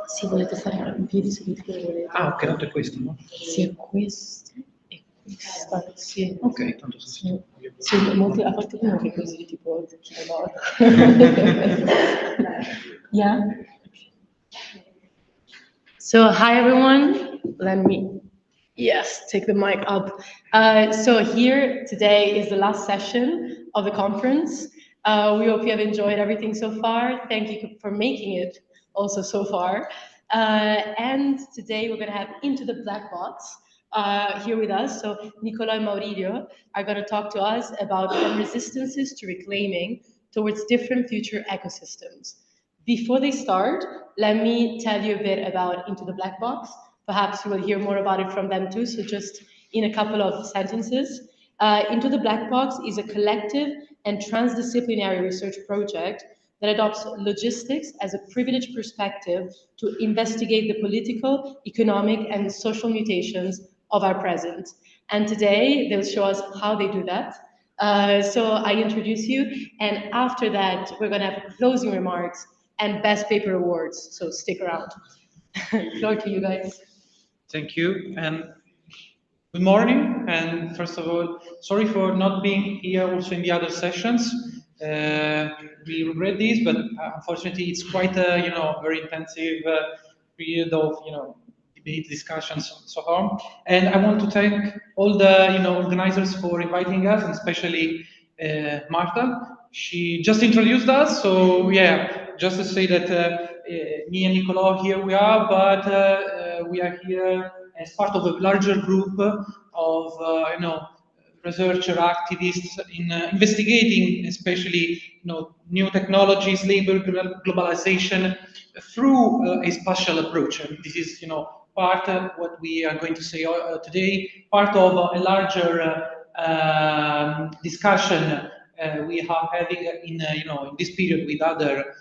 Sì, volete fare un piedi seduti che volete. Ah, ok, tanto è questo, no? Sì, è questo e questa, sì. Ok, tanto sì. Sì, molti, a parte uno che è così, tipo, yeah. So, hi everyone. Let me, yes, take the mic up. So here today is the last session of the conference. We hope you have enjoyed everything so far. Thank you for making it also so far. And today we're going to have Into the Black Box here with us. So Nicola and Maurizio are going to talk to us about from resistances to reclaiming towards different future ecosystems. Before they start, let me tell you a bit about Into the Black Box. Perhaps you will hear more about it from them too, so just in a couple of sentences. Into the Black Box is a collective and transdisciplinary research project that adopts logistics as a privileged perspective to investigate the political, economic, and social mutations of our present. And today, they'll show us how they do that. So I introduce you, and after that, we're going to have closing remarks and best paper awards, so stick around. Floor to you guys. Thank you, and good morning. And first of all, sorry for not being here also in the other sessions. We regret this, but unfortunately, it's quite a very intensive period of debate, discussions, and so on. And I want to thank all the organizers for inviting us, and especially Marta. She just introduced us, so yeah, just to say that me and Nicola here we are, but we are here as part of a larger group of researcher activists in investigating, especially new technologies, labor globalization through a spatial approach. And this is part of what we are going to say today, part of a larger discussion we are having in this period with other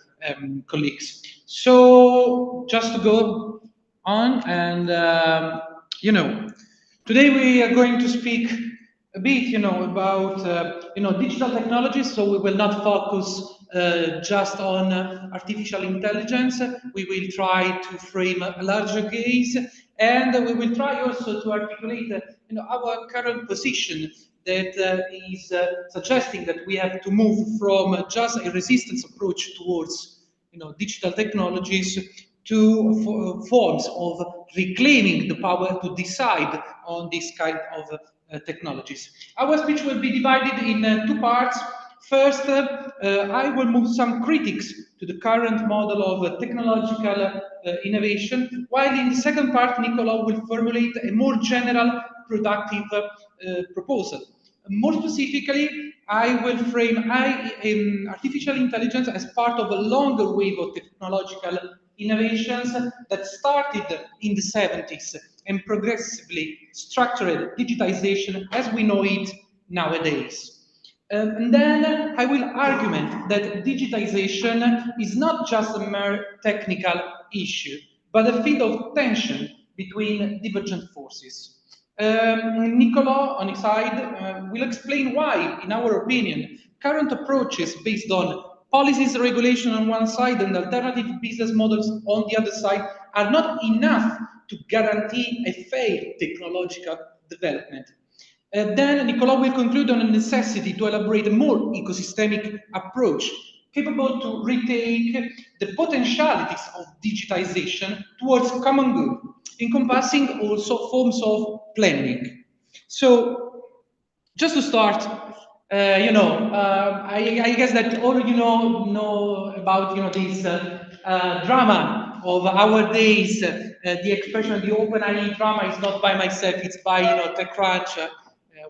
colleagues. So just to go on, and today we are going to speak a bit about digital technologies. So we will not focus just on artificial intelligence. We will try to frame a larger gaze, and we will try also to articulate our current position that is suggesting that we have to move from just a resistance approach towards digital technologies to forms of reclaiming the power to decide on this kind of technologies. Our speech will be divided in two parts. First, I will move some critics to the current model of technological innovation, while in the second part, Nicola will formulate a more general, productive proposal. More specifically, I will frame artificial intelligence as part of a longer wave of technological innovations that started in the 70s and progressively structured digitization as we know it nowadays. And then I will argument that digitization is not just a mere technical issue, but a field of tension between divergent forces. Nicola, on his side, will explain why, in our opinion, current approaches based on policies, regulation on one side and alternative business models on the other side are not enough to guarantee a fair technological development. Then Nicola will conclude on the necessity to elaborate a more ecosystemic approach capable to retake the potentialities of digitization towards common good, encompassing also forms of planning. So, just to start, I guess that all of you know about this drama of our days. The expression, the OpenAI drama, is not by myself; it's by TechCrunch,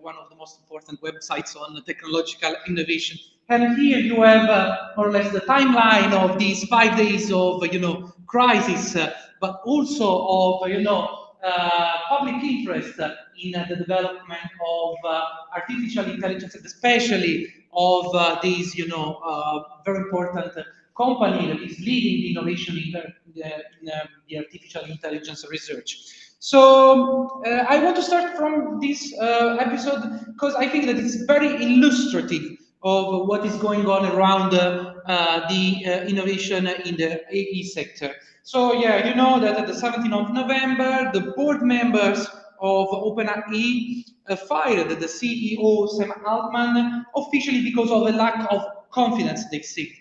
one of the most important websites on technological innovation. And here you have more or less the timeline of these 5 days of crisis, but also of public interest in the development of artificial intelligence, and especially of this, very important company that is leading the innovation in the artificial intelligence research. So I want to start from this episode because I think that it's very illustrative of what is going on around the innovation in the AE sector. So yeah, you know that at the 17th of November, the board members of OpenAI fired the CEO Sam Altman officially because of a lack of confidence they see.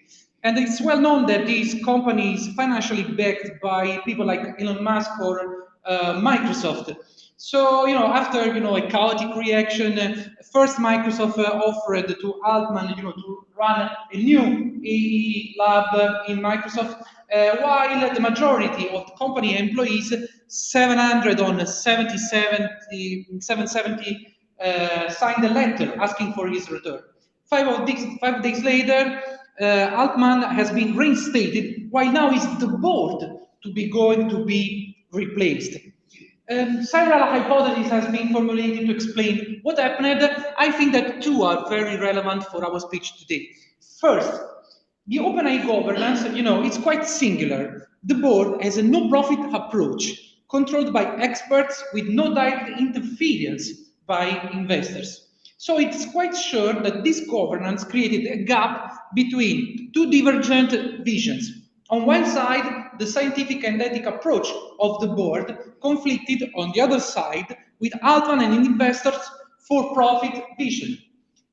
And it's well known that this company is financially backed by people like Elon Musk or Microsoft. So, after, a chaotic reaction, first Microsoft offered to Altman, to run a new AE lab in Microsoft, while the majority of the company employees, 700 on 770, signed a letter asking for his return. 5 days later, Altman has been reinstated, while now is the board going to be replaced. Several hypotheses has been formulated to explain what happened. I think that two are very relevant for our speech today. First, the OpenAI governance, it's quite singular. The board has a no-profit approach, controlled by experts with no direct interference by investors. So it's quite sure that this governance created a gap between two divergent visions. On one side, the scientific and ethical approach of the board conflicted on the other side with Altman and investors' for-profit vision.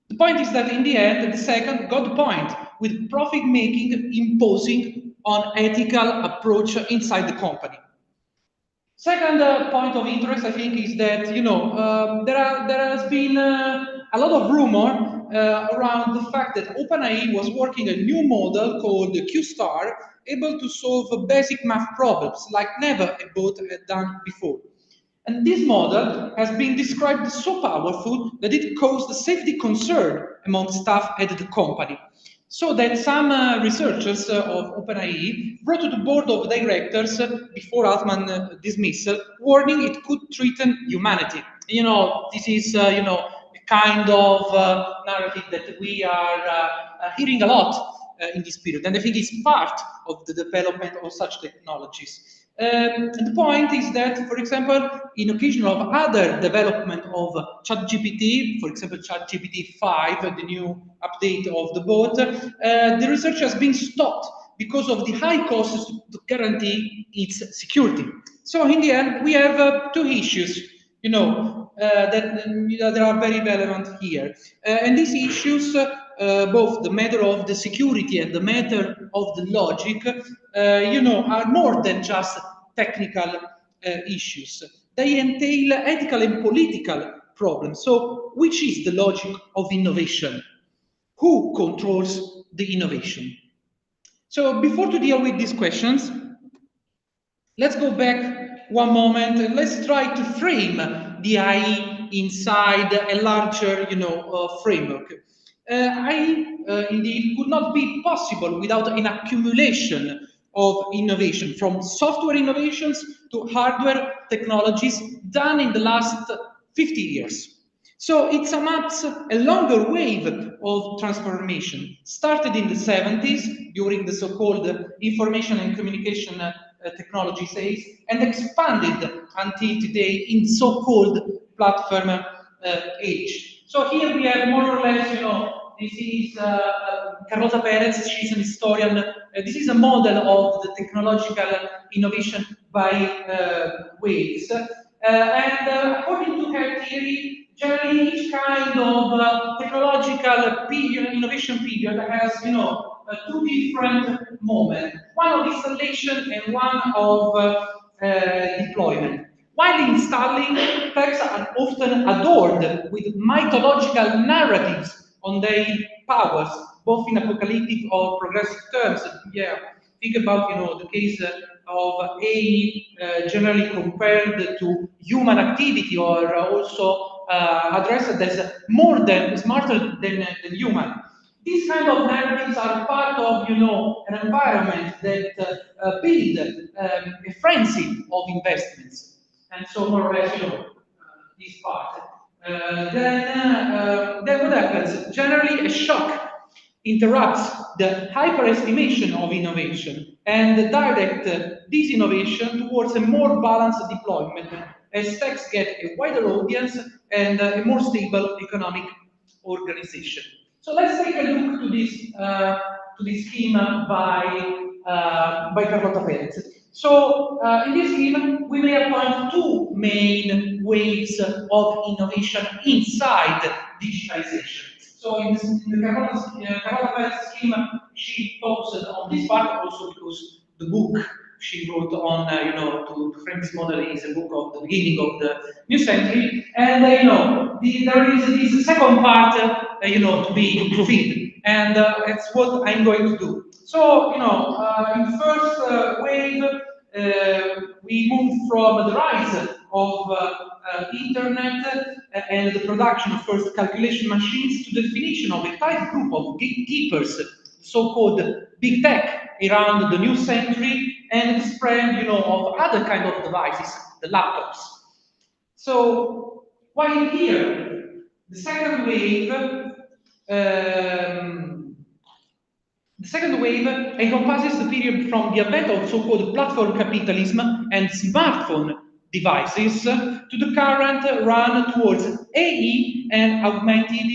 The point is that in the end, the second got the point, with profit-making imposing on ethical approach inside the company. Second point of interest, I think, is that there has been a lot of rumor around the fact that OpenAI was working a new model called Q-Star, able to solve basic math problems like never a bot had done before. And this model has been described so powerful that it caused safety concern among staff at the company. So that some researchers of OpenAI brought to the board of directors before Altman dismissal, warning it could threaten humanity. This is, a kind of narrative that we are hearing a lot in this period. And I think it's part of the development of such technologies. The point is that, for example, in occasion of other development of ChatGPT, for example, ChatGPT 5, the new update of the bot, the research has been stopped because of the high costs to guarantee its security. So in the end, we have two issues, that are very relevant here. And these issues, both the matter of the security and the matter of the logic, are more than just technical issues. They entail ethical and political problems. So, which is the logic of innovation? Who controls the innovation? So, before to deal with these questions, let's go back one moment and let's try to frame the AI inside a larger, framework. AI, indeed, could not be possible without an accumulation of innovation, from software innovations to hardware technologies done in the last 50 years. So it sums up a longer wave of transformation, started in the 70s during the so-called information and communication technology phase, and expanded until today in so-called platform age. So here we have more or less, this is Carlota Perez, she's an historian. This is a model of the technological innovation by waves. And according to her theory, generally each kind of technological period, innovation period has, two different moments, one of installation and one of deployment. While installing, texts are often adorned with mythological narratives on their powers, both in apocalyptic or progressive terms. Yeah, think about the case of AI generally compared to human activity, or also addressed as smarter than human. These kind of narratives are part of an environment that build a frenzy of investments, and so more or less this part. Then what happens? Generally, a shock interrupts the hyperestimation of innovation and direct this innovation towards a more balanced deployment as techs get a wider audience and a more stable economic organization. So let's take a look to this scheme by Carlotta Perez. So in this scheme, we may appoint two main waves of innovation inside digitalization. So in the Carlotta Perez scheme, she focused on this part also because the book she wrote on, to frame this model is a book of the beginning of the new century. And, there is this second part, to be fulfilled. And it's what I'm going to do. So, in the first wave, we moved from the rise of internet and the production of first calculation machines to the definition of a tight group of gatekeepers, so-called big tech, around the new century, and the spread, of other kind of devices, the laptops. So, while here, the second wave encompasses the period from the advent of so-called platform capitalism and smartphone devices to the current run towards AE and augmented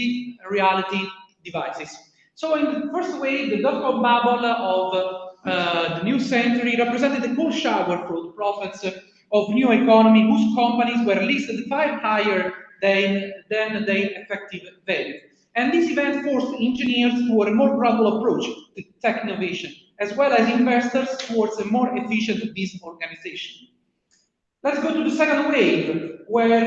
reality devices. So in the first wave, the dot-com bubble of the new century represented a cold shower for the prophets of new economy whose companies were listed far higher than their effective value. And this event forced engineers toward a more gradual approach to tech innovation, as well as investors towards a more efficient business organization. Let's go to the second wave, where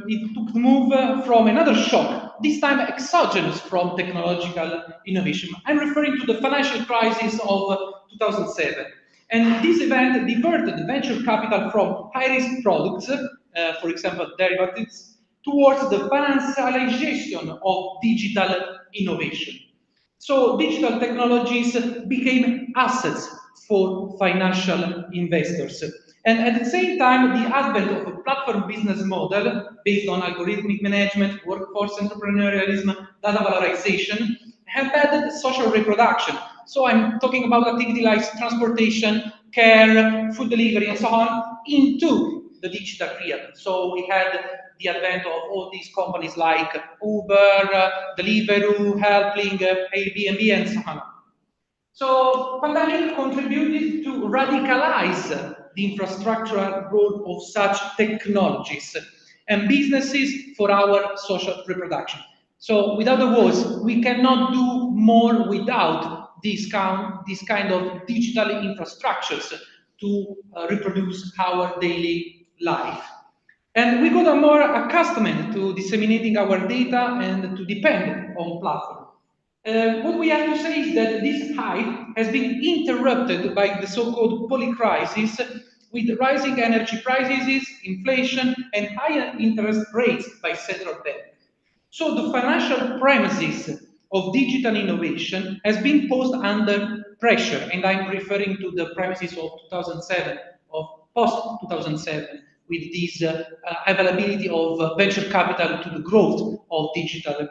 it took the move from another shock, this time exogenous from technological innovation. I'm referring to the financial crisis of 2007. And this event diverted venture capital from high-risk products, for example, derivatives, towards the financialization of digital innovation. So digital technologies became assets for financial investors. And at the same time, the advent of a platform business model based on algorithmic management, workforce entrepreneurialism, data valorization, embedded social reproduction. So I'm talking about activity like transportation, care, food delivery, and so on, into the digital realm. So we had the advent of all these companies like Uber, Deliveroo, Helpling, Airbnb, and so on. So pandemic contributed to radicalize the infrastructural role of such technologies and businesses for our social reproduction. So without the walls, we cannot do more without this kind of digital infrastructures to reproduce our daily life. And we got more accustomed to disseminating our data and to depend on platforms. What we have to say is that this hype has been interrupted by the so-called polycrisis with rising energy prices, inflation, and higher interest rates by central banks. So the financial premises of digital innovation has been posed under pressure, and I'm referring to the premises of 2007, of post-2007, with this availability of venture capital to the growth of digital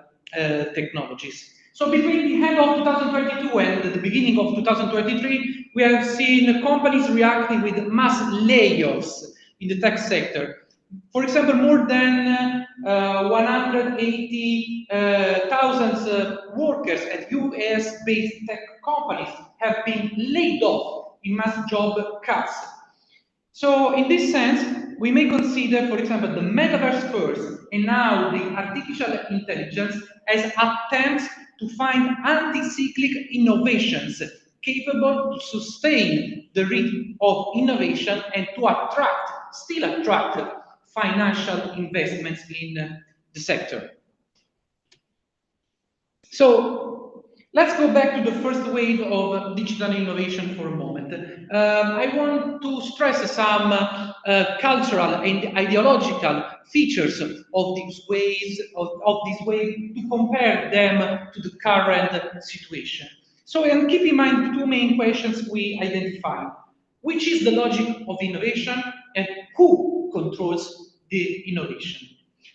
technologies. So between the end of 2022 and the beginning of 2023, we have seen companies reacting with mass layoffs in the tech sector. For example, more than 180,000 workers at US-based tech companies have been laid off in mass job cuts. So in this sense, we may consider, for example, the metaverse first, and now the artificial intelligence as attempts to find anti-cyclic innovations capable to sustain the rhythm of innovation and to still attract financial investments in the sector. So let's go back to the first wave of digital innovation for a moment. I want to stress some cultural and ideological features of these ways this wave to compare them to the current situation. So, and keep in mind the two main questions we identified. Which is the logic of innovation and who controls the innovation?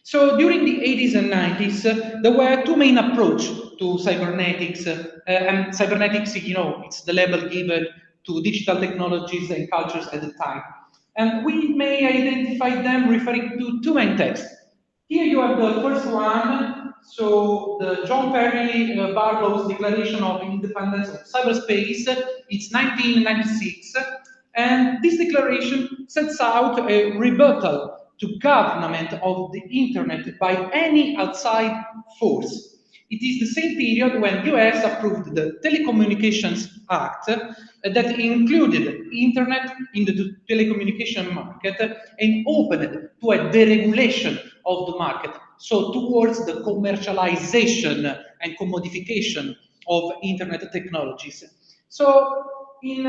So during the 80s and 90s, there were two main approaches to cybernetics. And cybernetics, it's the label given to digital technologies and cultures at the time. And we may identify them referring to two main texts. Here you have the first one, so the John Perry Barlow's Declaration of Independence of Cyberspace. It's 1996, and this declaration sets out a rebuttal to government of the internet by any outside force. It is the same period when US approved the Telecommunications Act that included internet in the telecommunication market and opened to a deregulation of the market, so towards the commercialization and commodification of internet technologies. So in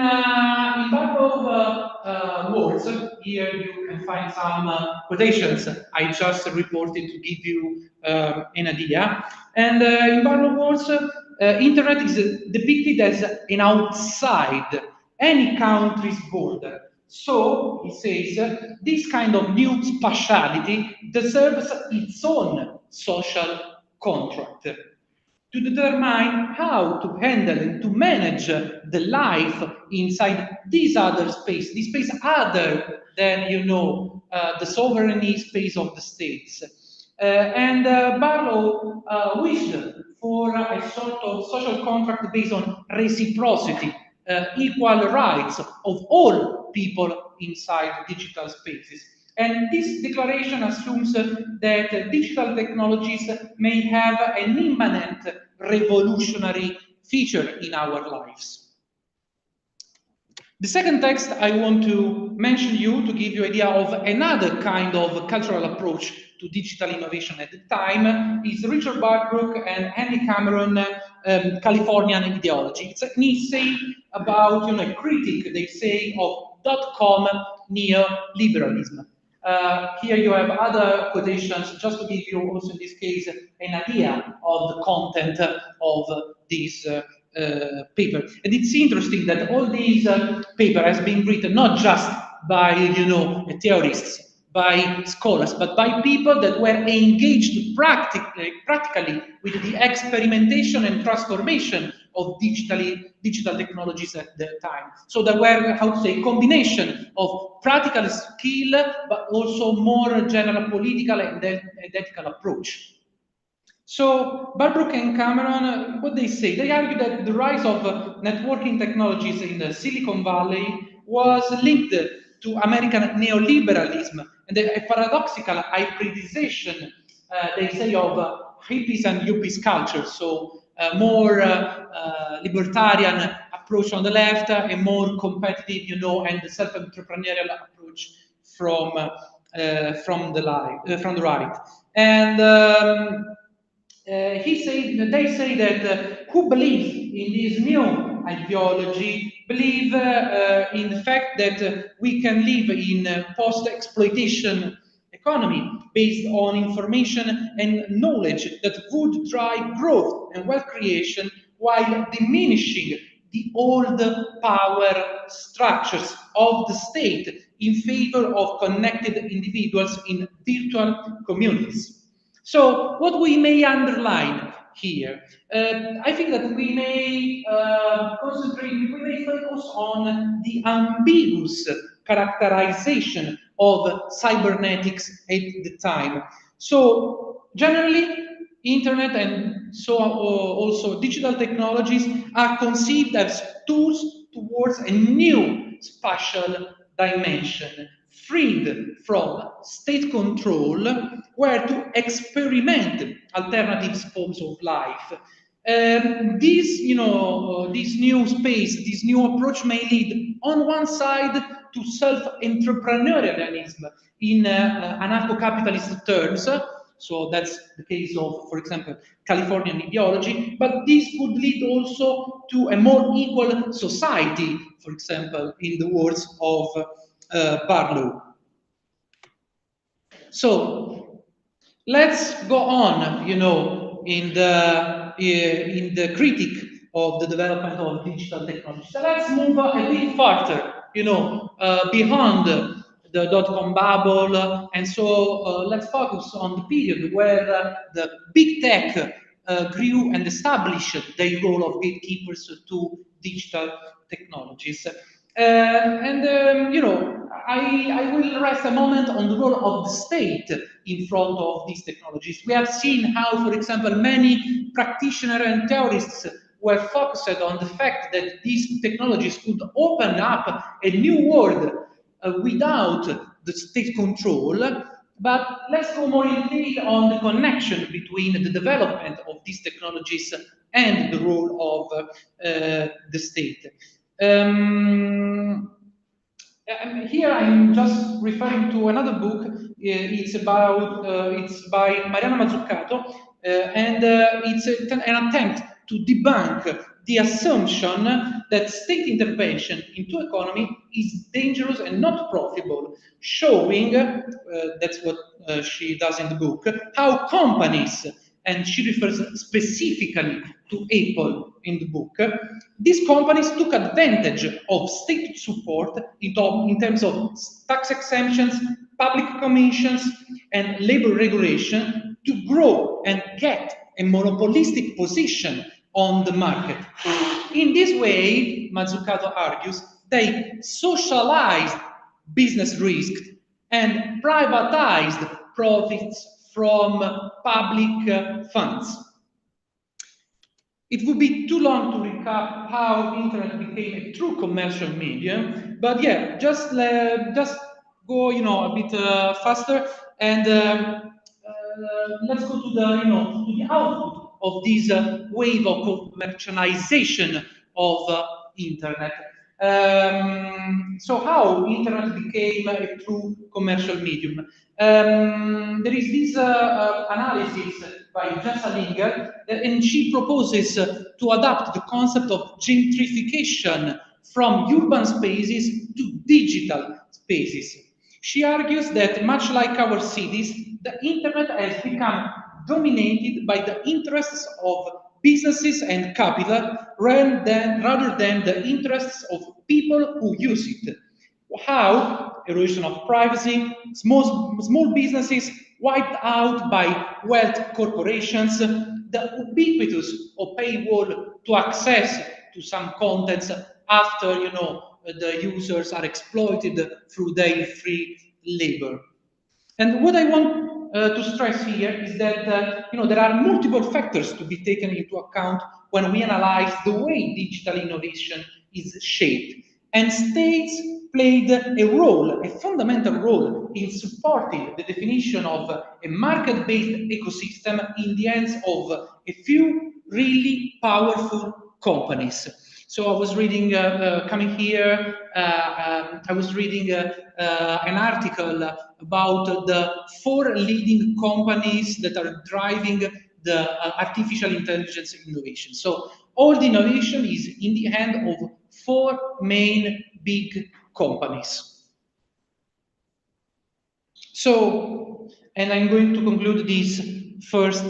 Barlow words, here you can find some quotations I just reported to give you an idea. And in Barlow words, internet is depicted as an outside any country's border. So, he says, this kind of new spatiality deserves its own social contract to determine how to handle and to manage the life inside this space other than, the sovereignty space of the states. And Barlow wished for a sort of social contract based on reciprocity, equal rights of all people inside digital spaces. And this declaration assumes that digital technologies may have an immanent revolutionary feature in our lives. The second text I want to mention you to give you an idea of another kind of cultural approach to digital innovation at the time is Richard Barbrook and Andy Cameron Californian ideology. It's an essay about a critic, they say, of .com neoliberalism. Here you have other quotations, just to give you also in this case an idea of the content of this paper. And it's interesting that all these paper has been written not just by theorists, by scholars, but by people that were engaged practically with the experimentation and transformation of digital technologies at the time. So there were, how to say, combination of practical skill, but also more general political and ethical approach. So Barbrook and Cameron, what they say, they argue that the rise of networking technologies in the Silicon Valley was linked to American neoliberalism and a paradoxical hybridization, they say, of hippies and yuppies culture. So more libertarian approach on the left, a more competitive, and self-entrepreneurial approach from the right. And they say that who believe in this new ideology believe in the fact that we can live in a post-exploitation economy based on information and knowledge that would drive growth and wealth creation while diminishing the old power structures of the state in favor of connected individuals in virtual communities. So what we may underline here, I think that we may we may focus on the ambiguous characterization of cybernetics at the time. So generally, internet and so also digital technologies are conceived as tools towards a new spatial dimension, freed from state control, where to experiment alternative forms of life. This new space, this new approach may lead, on one side, to self-entrepreneurialism in anarcho-capitalist terms. So that's the case of, for example, Californian ideology, but this could lead also to a more equal society, for example, in the words of Barlow. So let's go on, in the critique of the development of digital technology. So let's move a bit further, beyond the dot-com bubble, and so let's focus on the period where the big tech grew and established their role of gatekeepers to digital technologies. I will rest a moment on the role of the state in front of these technologies. We have seen how, for example, many practitioners and theorists were focused on the fact that these technologies could open up a new world without the state control. But let's go more in detail on the connection between the development of these technologies and the role of the state. Here I'm just referring to another book. It's by Mariana Mazzucato, and it's an attempt to debunk the assumption that state intervention into economy is dangerous and not profitable, showing, that's what she does in the book, how companies, and she refers specifically to Apple in the book, these companies took advantage of state support in terms of tax exemptions, public commissions, and labor regulation to grow and get a monopolistic position on the market. In this way, Mazzucato argues, they socialized business risk and privatized profits from public funds. It would be too long to recap how internet became a true commercial medium, but yeah, just go a bit faster, and let's go to the output of this wave of commercialization of internet. So how internet became a true commercial medium? There is this analysis by Jessa Linger, and she proposes to adapt the concept of gentrification from urban spaces to digital spaces. She argues that much like our cities, the internet has become dominated by the interests of businesses and capital rather than the interests of people who use it. How? Erosion of privacy, small businesses wiped out by wealth corporations, the ubiquitous or paywall to access to some contents after the users are exploited through their free labor. And what I want to stress here is that there are multiple factors to be taken into account when we analyze the way digital innovation is shaped. And states played a role, a fundamental role, in supporting the definition of a market-based ecosystem in the hands of a few really powerful companies. So I was reading, coming here, I was reading an article about the 4 leading companies that are driving the artificial intelligence innovation. So all the innovation is in the hand of 4 main big companies. So, and I'm going to conclude this first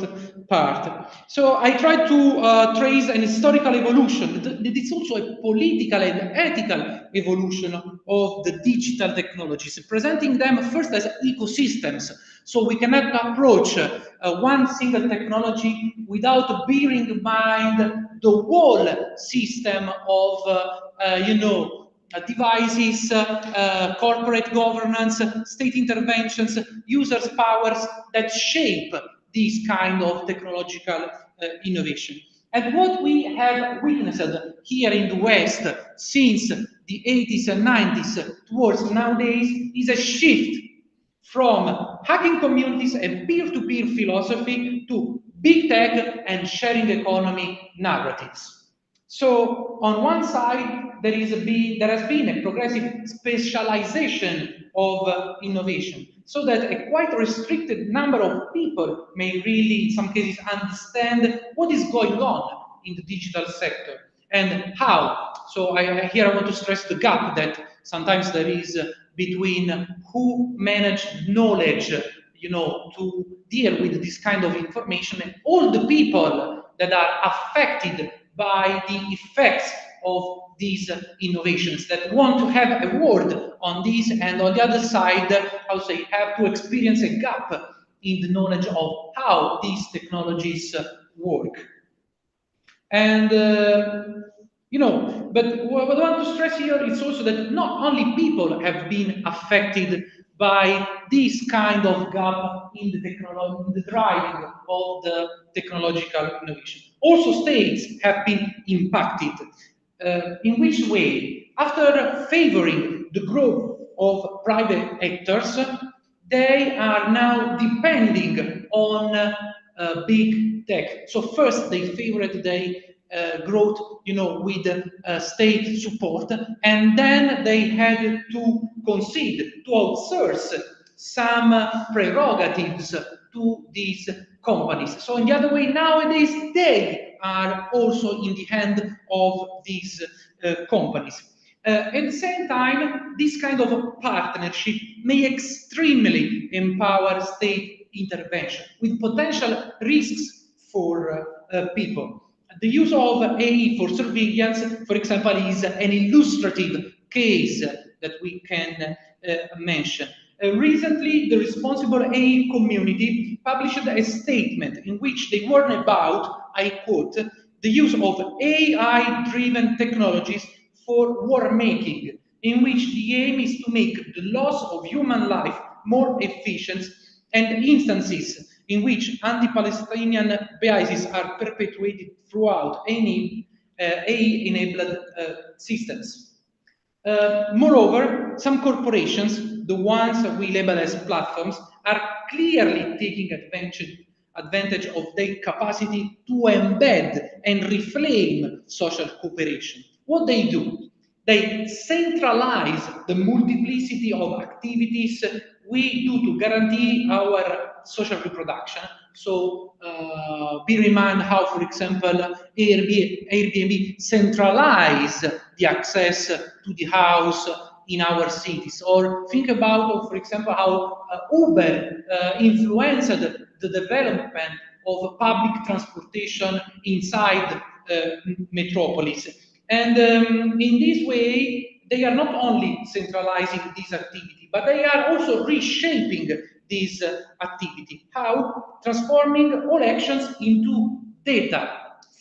part. So I tried to trace an historical evolution. It's also a political and ethical evolution of the digital technologies, presenting them first as ecosystems. So we cannot approach one single technology without bearing in mind the whole system of, devices, corporate governance, state interventions, users' powers that shape this kind of technological innovation. And what we have witnessed here in the West since the 80s and 90s towards nowadays is a shift from hacking communities and peer-to-peer philosophy to big tech and sharing economy narratives. So on one side, there has been a progressive specialization of innovation, so that a quite restricted number of people may really, in some cases, understand what is going on in the digital sector and how. So here I want to stress the gap that sometimes there is between who manage knowledge, to deal with this kind of information, and all the people that are affected by the effects of these innovations, that want to have a word on this, and on the other side, how to say, have to experience a gap in the knowledge of how these technologies work. And but what I want to stress here is also that not only people have been affected by this kind of gap in the technology, in the driving of the technological innovation. Also, states have been impacted. In which way? After favoring the growth of private actors, they are now depending on big tech. So first they favored the growth, with state support, and then they had to concede, to outsource some prerogatives to these companies. So in the other way, nowadays they are also in the hand of these companies. At the same time, this kind of partnership may extremely empower state intervention with potential risks for people. The use of AI for surveillance, for example, is an illustrative case that we can mention. Recently, the responsible AI community published a statement in which they warn about, I quote, the use of AI-driven technologies for war making, in which the aim is to make the loss of human life more efficient, and instances in which anti-Palestinian biases are perpetuated throughout any AI-enabled systems. Moreover, some corporations, the ones that we label as platforms, are clearly taking advantage of their capacity to embed and reframe social cooperation. What they do? They centralize the multiplicity of activities we do to guarantee our social reproduction. So bear in mind how, for example, Airbnb centralize the access to the house in our cities. Or think about, for example, how Uber influenced the development of public transportation inside metropolis. And in this way, they are not only centralizing this activity, but they are also reshaping this activity. How? Transforming all actions into data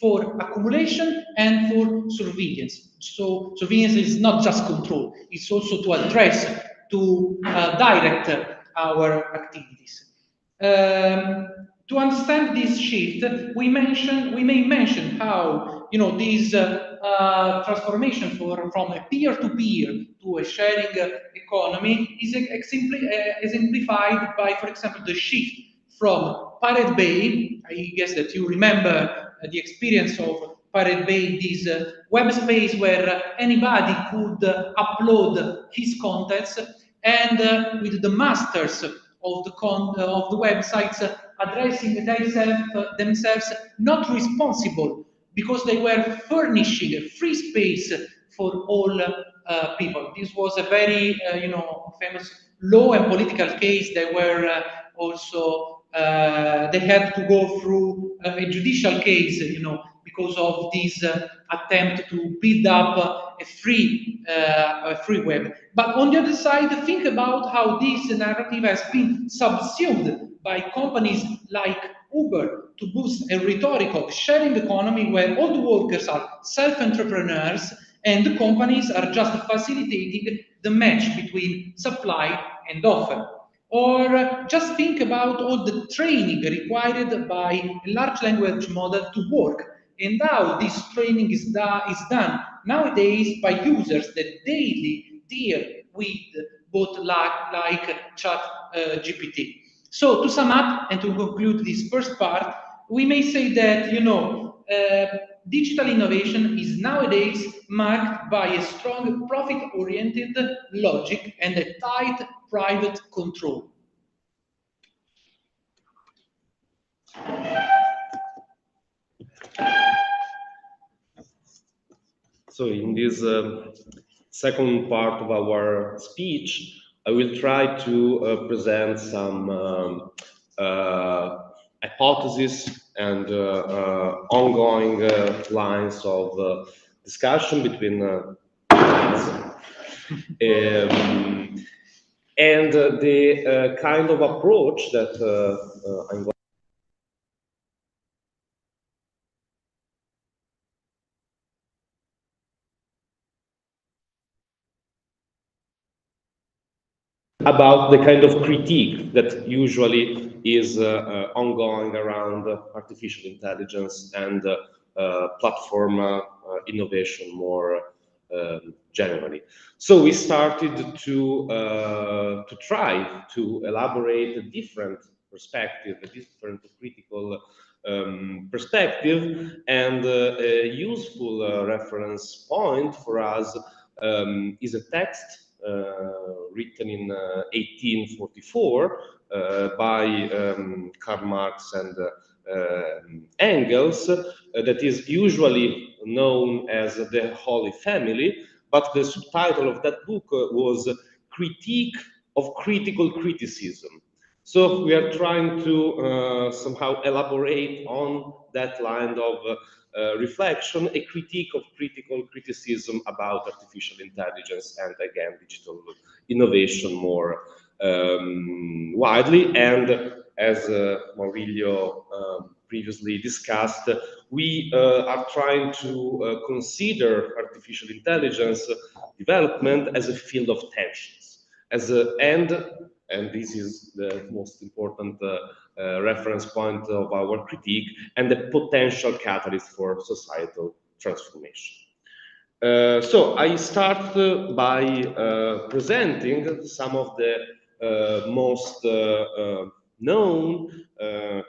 for accumulation and for surveillance. So surveillance is not just control, it's also to address, to direct our activities. To understand this shift, we may mention how this transformation from a peer-to-peer to a sharing economy is exemplified by, for example, the shift from Pirate Bay. I guess that you remember the experience of Pirate Bay, this web space where anybody could upload his contents, and with the masters of the websites addressing themselves not responsible because they were furnishing a free space for all people. This was a very famous law and political case. They were also they had to go through a judicial case, because of this attempt to build up a free web. But on the other side, think about how this narrative has been subsumed by companies like Uber to boost a rhetoric of sharing economy where all the workers are self-entrepreneurs and the companies are just facilitating the match between supply and offer. Or just think about all the training required by a large language model to work, and how this training is done nowadays by users that daily deal with both like chat GPT. So to sum up and to conclude this first part, we may say that digital innovation is nowadays marked by a strong profit-oriented logic and a tight private control. So in this second part of our speech, I will try to present some hypotheses and ongoing lines of discussion between us. And the kind of approach that I'm going about the kind of critique that usually is ongoing around artificial intelligence and platform innovation more generally. So we started to try to elaborate a different perspective, a different critical perspective, and a useful reference point for us is a text written in 1844 by Karl Marx and Engels, that is usually known as the Holy Family, but the subtitle of that book was Critique of Critical Criticism. So we are trying to somehow elaborate on that line of reflection, a critique of critical criticism about artificial intelligence and again digital innovation more widely. And as Maurizio previously discussed, we are trying to consider artificial intelligence development as a field of tensions, as a and this is the most important reference point of our critique, and the potential catalyst for societal transformation. So I start by presenting some of the most known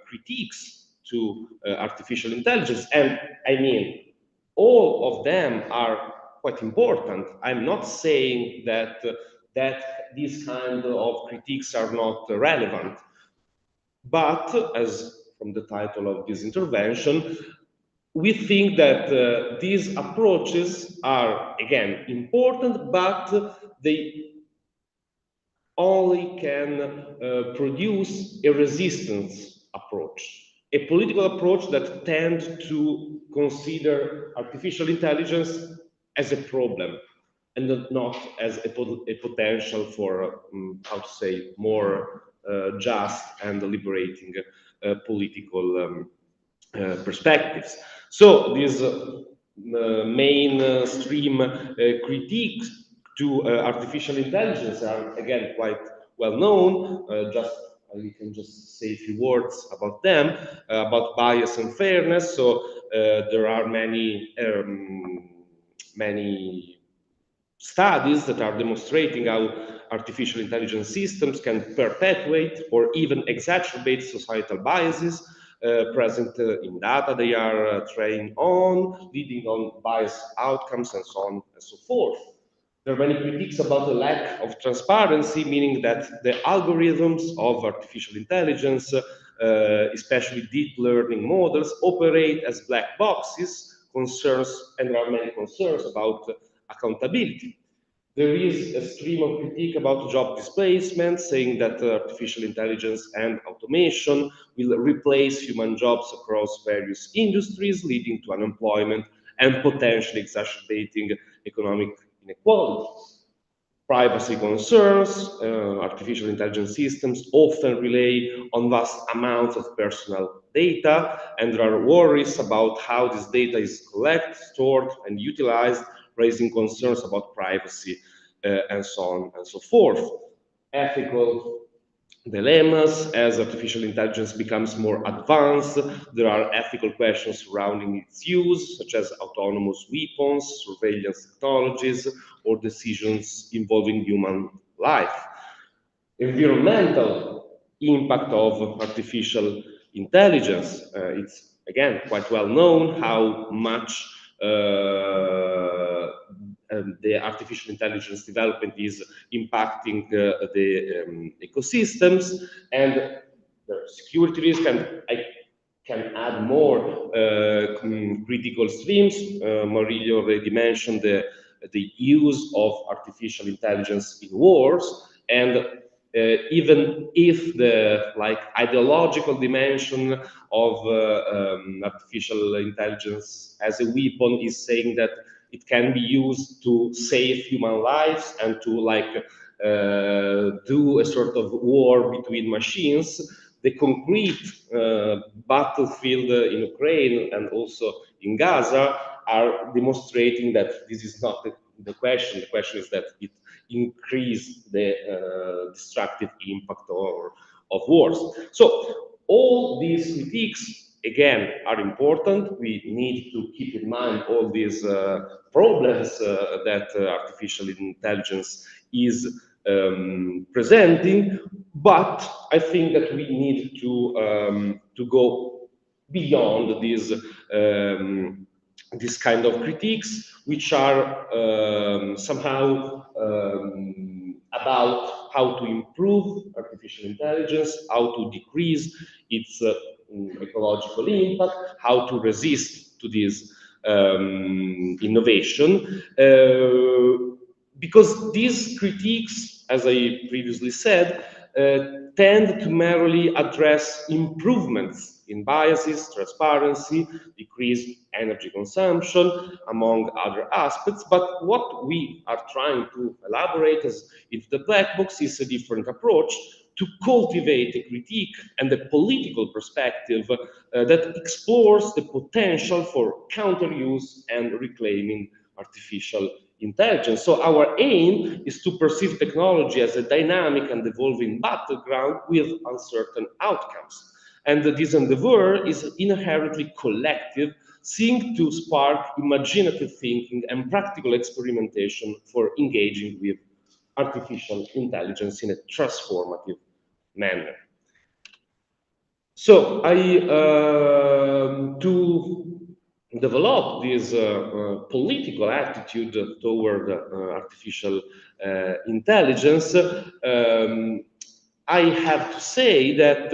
critiques to artificial intelligence, and I mean, all of them are quite important. I'm not saying that these kind of critiques are not relevant, but as from the title of this intervention, we think that these approaches are again important, but they only can produce a resistance approach, a political approach that tends to consider artificial intelligence as a problem and not as a potential for, how to say, more just and liberating political perspectives. So these mainstream critiques to artificial intelligence are again quite well known. We can just say a few words about them, about bias and fairness. So there are many studies that are demonstrating how artificial intelligence systems can perpetuate or even exacerbate societal biases present in data they are trained on, leading on biased outcomes and so on and so forth. There are many critiques about the lack of transparency, meaning that the algorithms of artificial intelligence, especially deep learning models, operate as black boxes, and there are many concerns about accountability. There is a stream of critique about job displacement, saying that artificial intelligence and automation will replace human jobs across various industries, leading to unemployment and potentially exacerbating economic inequality. Privacy concerns, artificial intelligence systems often rely on vast amounts of personal data, and there are worries about how this data is collected, stored, and utilized, raising concerns about privacy and so on and so forth. Ethical dilemmas. As artificial intelligence becomes more advanced, there are ethical questions surrounding its use, such as autonomous weapons, surveillance technologies, or decisions involving human life. Environmental impact of artificial intelligence. It's again quite well known how much the artificial intelligence development is impacting the ecosystems and the security risk, and I can add more critical streams. Maurizio already mentioned the use of artificial intelligence in wars, and even if the ideological dimension of artificial intelligence as a weapon is saying that it can be used to save human lives and to do a sort of war between machines. The concrete battlefield in Ukraine and also in Gaza are demonstrating that this is not the question. The question is that it increased the destructive impact of wars. So all these critiques, again, are important. We need to keep in mind all these problems that artificial intelligence is presenting, but I think that we need to go beyond these kind of critiques, which are somehow about how to improve artificial intelligence, how to decrease its ecological impact, how to resist to this innovation. Because these critiques, as I previously said, tend to merely address improvements in biases, transparency, decreased energy consumption, among other aspects. But what we are trying to elaborate as if the black box is a different approach to cultivate a critique and a political perspective that explores the potential for counter-use and reclaiming artificial intelligence. So our aim is to perceive technology as a dynamic and evolving battleground with uncertain outcomes. And this endeavor is inherently collective, seeking to spark imaginative thinking and practical experimentation for engaging with artificial intelligence in a transformative manner. So to develop this political attitude toward artificial intelligence, I have to say that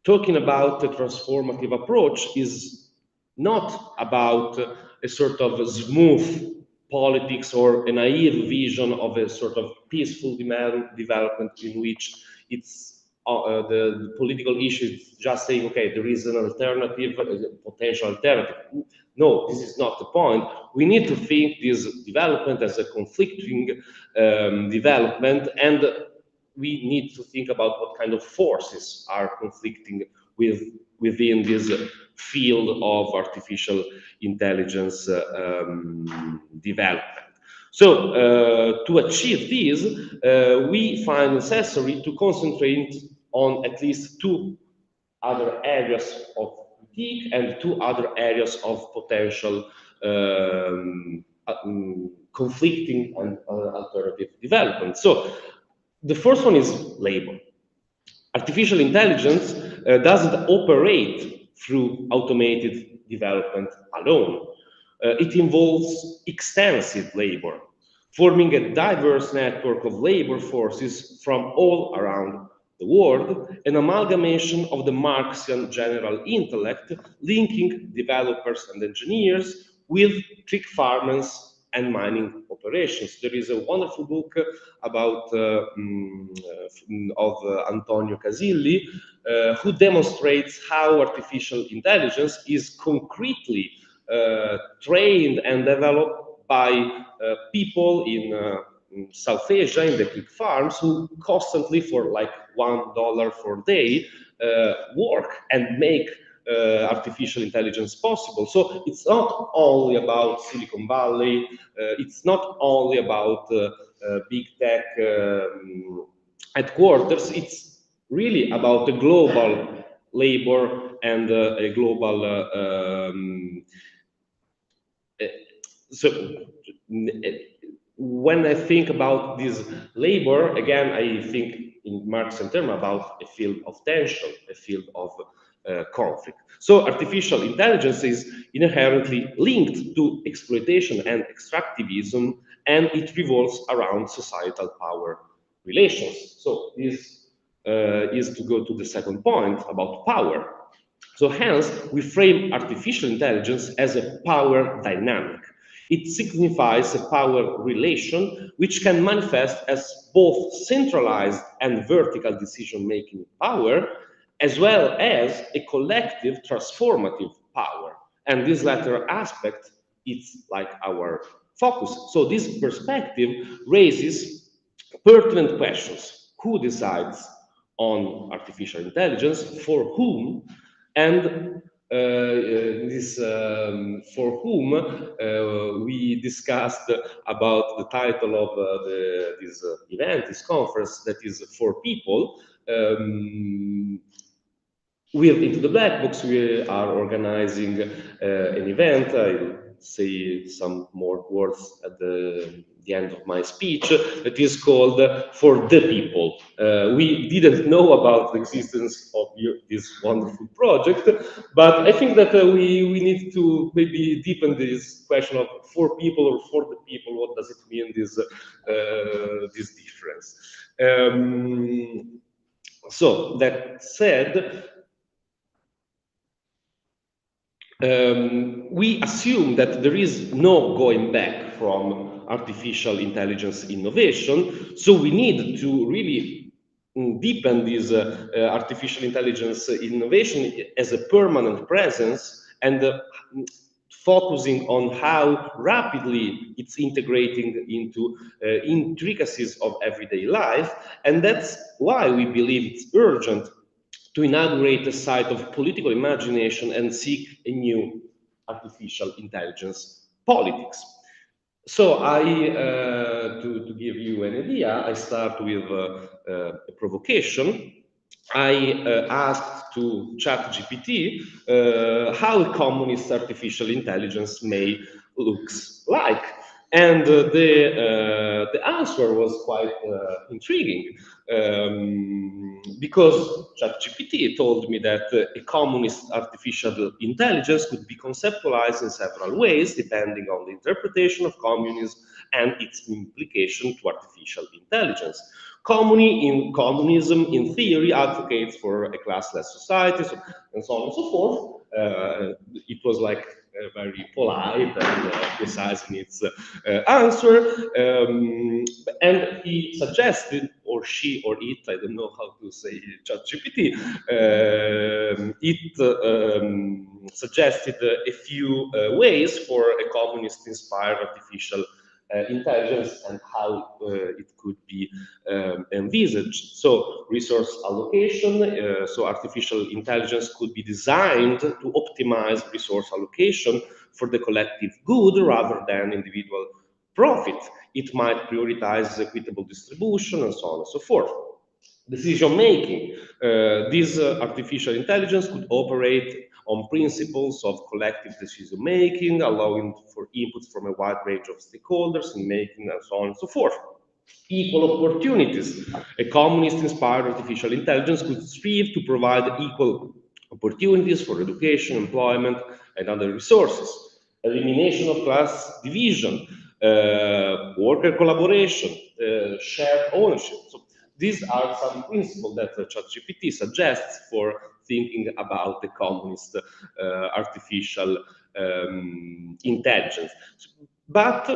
talking about a transformative approach is not about a sort of smooth politics or a naive vision of a sort of peaceful development in which it's the political issue is just saying, okay, there is an alternative, a potential alternative. No, this is not the point. We need to think this development as a conflicting development, and we need to think about what kind of forces are conflicting within this field of artificial intelligence development. So to achieve this, we find necessary to concentrate on at least two other areas of critique and two other areas of potential conflicting and alternative development. So the first one is labor. Artificial intelligence doesn't operate through automated development alone. It involves extensive labor, forming a diverse network of labor forces from all around the world, an amalgamation of the Marxian general intellect, linking developers and engineers with click farmers and mining operations. There is a wonderful book about of Antonio Casilli, who demonstrates how artificial intelligence is concretely trained and developed by people in South Asia, in the pig farms, who constantly, for like $1 per day, work and make artificial intelligence possible. So it's not only about Silicon Valley, it's not only about big tech headquarters, it's really about the global labor and a global so when I think about this labor, again, I think in Marxian terms about a field of tension, a field of conflict. So artificial intelligence is inherently linked to exploitation and extractivism, and it revolves around societal power relations. So this is to go to the second point about power. So hence, we frame artificial intelligence as a power dynamic. It signifies a power relation which can manifest as both centralized and vertical decision-making power, as well as a collective transformative power. And this latter aspect it's like our focus. So this perspective raises pertinent questions. Who decides on artificial intelligence, for whom, and for whom we discussed about the title of this event, this conference, that is for people. With Into the Black Box, we are organizing an event. I'll say some more words at the end of my speech. That is called For the People. We didn't know about the existence of this wonderful project, but I think that we need to maybe deepen this question of for people or for the people. What does it mean, this difference? So that said, we assume that there is no going back from artificial intelligence innovation, so we need to really deepen this artificial intelligence innovation as a permanent presence and focusing on how rapidly it's integrating into intricacies of everyday life. And that's why we believe it's urgent to inaugurate a site of political imagination and seek a new artificial intelligence politics. So to give you an idea, I start with a provocation. I asked to ChatGPT how a communist artificial intelligence may looks like, and the answer was quite intriguing because ChatGPT told me that a communist artificial intelligence could be conceptualized in several ways depending on the interpretation of communism and its implication to artificial intelligence. Communism, in theory, advocates for a classless society, and so on and so forth. It was like very polite and precise in its answer. And he suggested, or she or it, I don't know how to say ChatGPT, suggested a few ways for a communist-inspired artificial intelligence and how it could be envisaged. So resource allocation, so artificial intelligence could be designed to optimize resource allocation for the collective good rather than individual profit. It might prioritize equitable distribution and so on and so forth. Decision making. This artificial intelligence could operate on principles of collective decision making, allowing for inputs from a wide range of stakeholders in making and so on and so forth. Equal opportunities. A communist-inspired artificial intelligence could strive to provide equal opportunities for education, employment, and other resources. Elimination of class division, worker collaboration, shared ownership. So these are some principles that ChatGPT suggests for thinking about the communist artificial intelligence. But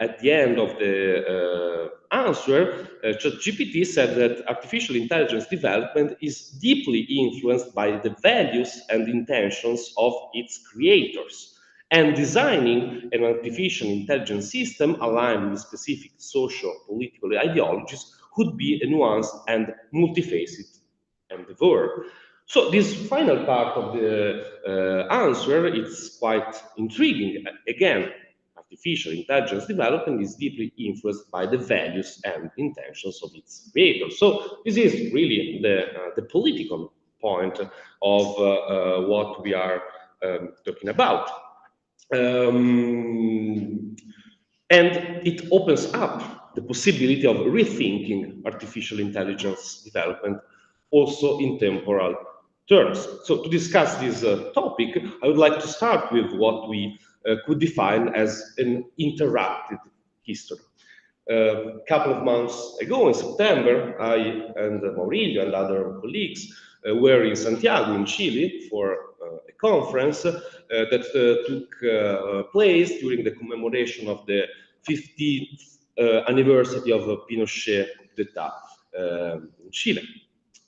at the end of the answer, ChatGPT said that artificial intelligence development is deeply influenced by the values and intentions of its creators. And designing an artificial intelligence system aligned with specific socio-political ideologies could be a nuanced and multifaceted endeavor. So this final part of the answer, it's quite intriguing. Again, artificial intelligence development is deeply influenced by the values and intentions of its creators. So this is really the political point of what we are talking about. And it opens up the possibility of rethinking artificial intelligence development also in temporal terms. So to discuss this topic, I would like to start with what we could define as an interrupted history. A couple of months ago, in September, I and Maurilio and other colleagues were in Santiago, in Chile, for a conference that took place during the commemoration of the 50th anniversary of Pinochet coup d'etat in Chile.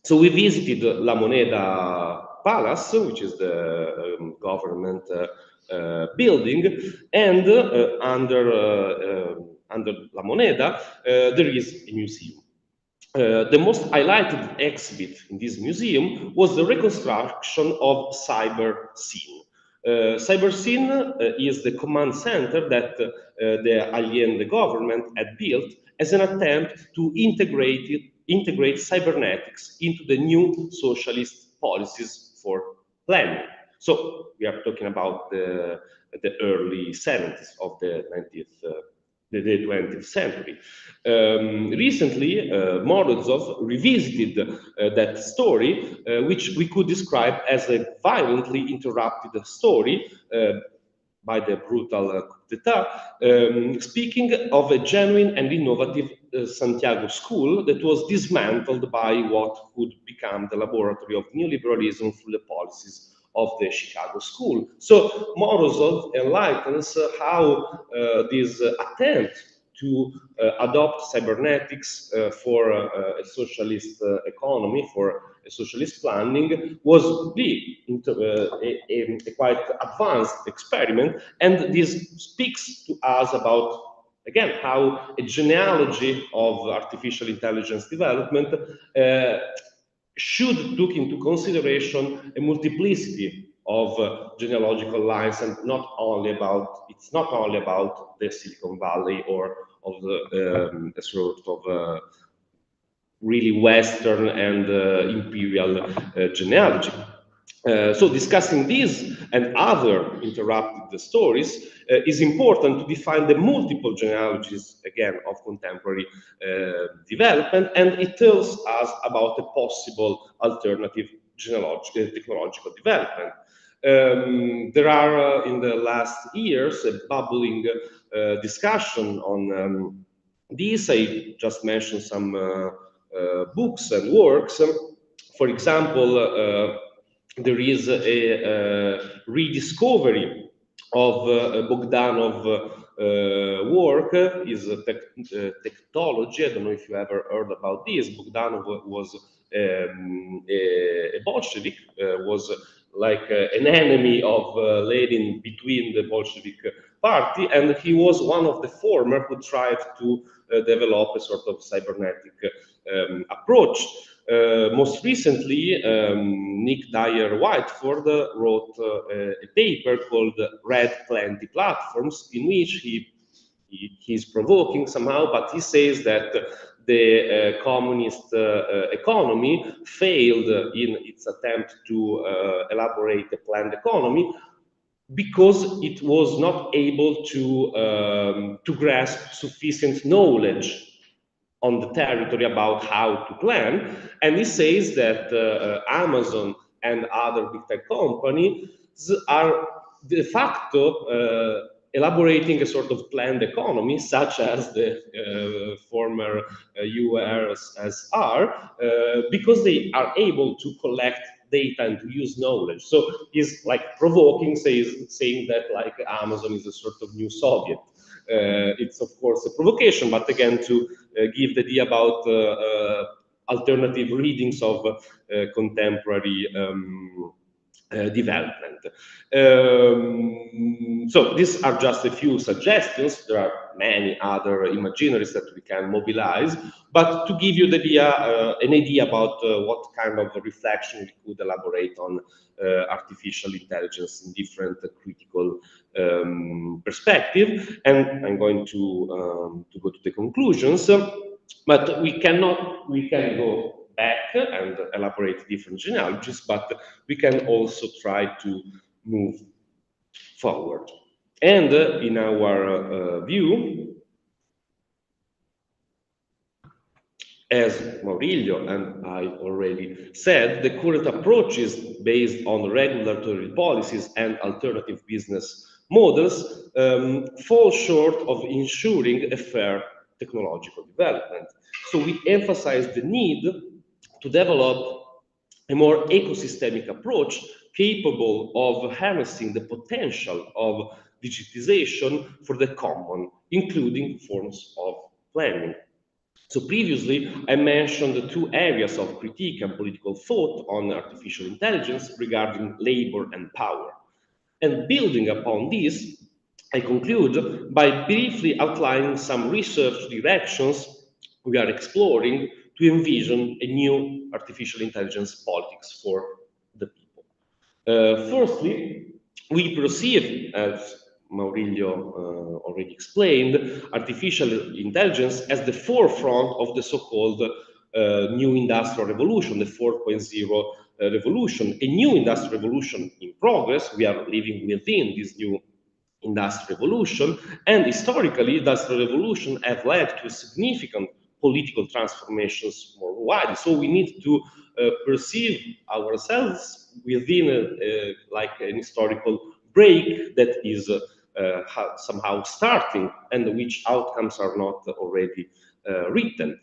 So we visited La Moneda Palace, which is the government building, and under La Moneda, there is a museum. The most highlighted exhibit in this museum was the reconstruction of Cyber Scene. Cyber Scene is the command center that the Allende government had built as an attempt to integrate cybernetics into the new socialist policies for planning. So we are talking about the early 70s of the 20th century. Recently, Morozov revisited that story, which we could describe as a violently interrupted story by the brutal coup d'etat, speaking of a genuine and innovative Santiago school that was dismantled by what would become the laboratory of neoliberalism through the policies of the Chicago School. So Morozov enlightens how this attempt to adopt cybernetics for a socialist economy, for a socialist planning, was really a quite advanced experiment. And this speaks to us about, again, how a genealogy of artificial intelligence development should look into consideration a multiplicity of genealogical lines, and it's not only about the Silicon Valley or of the a sort of really Western and imperial genealogy. So discussing these and other interrupted stories is important to define the multiple genealogies, again, of contemporary development, and it tells us about a possible alternative technological development. There are, in the last years, a bubbling discussion on this. I just mentioned some books and works. For example, there is a rediscovery of Bogdanov work, is technology. I don't know if you ever heard about this. Bogdanov was a Bolshevik, was like an enemy of Lenin between the Bolshevik party, and he was one of the former who tried to develop a sort of cybernetic approach. Most recently, Nick Dyer-Whiteford wrote a paper called Red Plenty Platforms, in which he's provoking somehow, but he says that the communist economy failed in its attempt to elaborate a planned economy because it was not able to grasp sufficient knowledge on the territory about how to plan. And he says that Amazon and other big tech companies are de facto elaborating a sort of planned economy, such as the former USSR, because they are able to collect data and to use knowledge. So he's like provoking, saying that like Amazon is a sort of new Soviet. It's of course a provocation, but again to give the idea about alternative readings of contemporary development. So these are just a few suggestions. There are many other imaginaries that we can mobilize, but to give you the idea, an idea about what kind of reflection we could elaborate on artificial intelligence in different critical perspective. And I'm going to go to the conclusions, but we can go back and elaborate different genealogies, but we can also try to move forward. And in our view, as Maurilio and I already said, the current approaches based on regulatory policies and alternative business models fall short of ensuring a fair technological development. So we emphasize the need to develop a more ecosystemic approach capable of harnessing the potential of digitization for the common, including forms of planning. So previously, I mentioned the two areas of critique and political thought on artificial intelligence regarding labor and power. And building upon this, I conclude by briefly outlining some research directions we are exploring to envision a new artificial intelligence politics for the people. Firstly, we perceive, as Maurilio already explained, artificial intelligence as the forefront of the so-called new industrial revolution, the 4.0 revolution, a new industrial revolution in progress. We are living within this new industrial revolution, and historically, industrial revolution have led to significant political transformations worldwide. So we need to perceive ourselves within like an historical break that is somehow starting and which outcomes are not already written.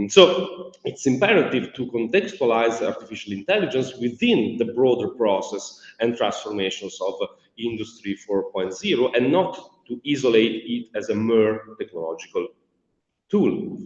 So it's imperative to contextualize artificial intelligence within the broader process and transformations of Industry 4.0 and not to isolate it as a mere technological tool.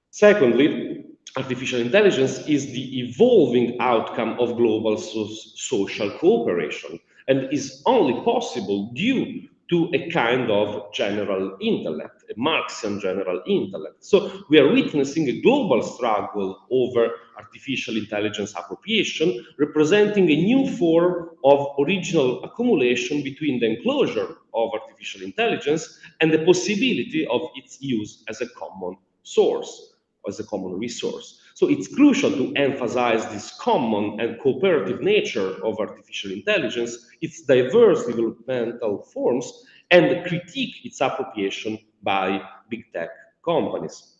Secondly, artificial intelligence is the evolving outcome of global social cooperation and is only possible due to a kind of general intellect, a Marxian general intellect. So we are witnessing a global struggle over artificial intelligence appropriation, representing a new form of original accumulation between the enclosure of artificial intelligence and the possibility of its use as a common source, as a common resource. So it's crucial to emphasize this common and cooperative nature of artificial intelligence, its diverse developmental forms, and critique its appropriation by big tech companies.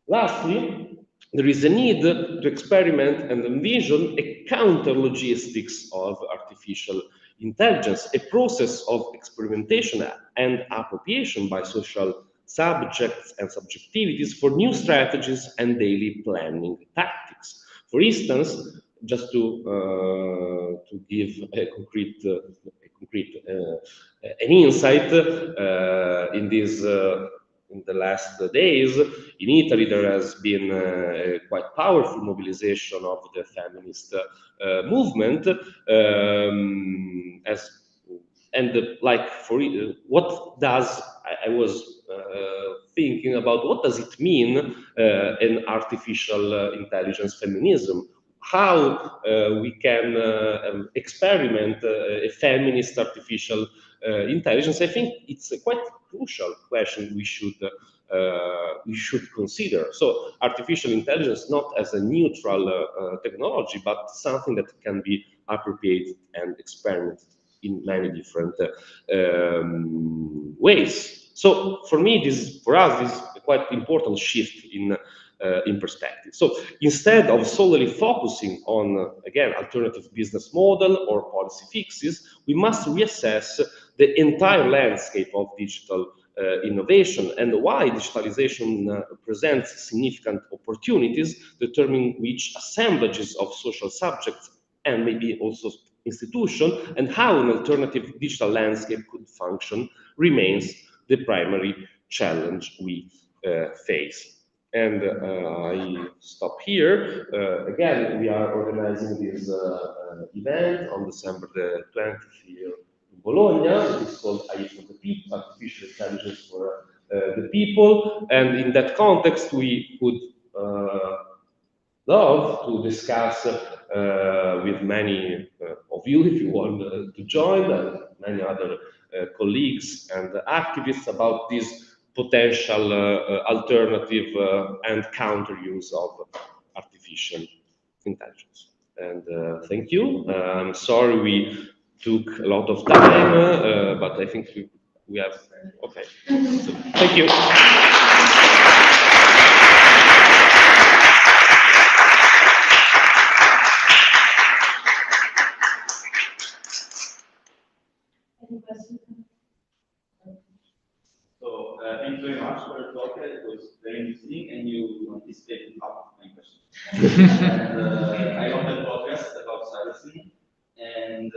Lastly, there is a need to experiment and envision a counter logistics of artificial intelligence, a process of experimentation and appropriation by social subjects and subjectivities for new strategies and daily planning tactics. For instance, just to give a concrete an insight in this. In the last days, in Italy, there has been a quite powerful mobilization of the feminist movement, like for what does I was thinking about what does it mean an artificial intelligence feminism? How we can experiment a feminist artificial intelligence? I think it's a quite crucial question we should consider. So artificial intelligence not as a neutral technology, but something that can be appropriated and experimented in many different ways. So for me, for us, this is a quite important shift in perspective. So instead of solely focusing on, again, alternative business model or policy fixes, we must reassess the entire landscape of digital innovation and why digitalization presents significant opportunities, determining which assemblages of social subjects and maybe also institution and how an alternative digital landscape could function remains the primary challenge we face. And I stop here. Again, we are organizing this event on December the 20th here in Bologna. It is called AI for the People, Artificial Intelligence for the People. And in that context, we would love to discuss with many of you, if you want to join, and many other colleagues and activists about this potential alternative and counter use of artificial intelligence. And thank you. I'm sorry we took a lot of time, but I think we have, okay. So, thank you. Any questions? So thank you very much for the talk. It was very interesting, and you anticipated half of my questions. And I love the podcast about silencing, and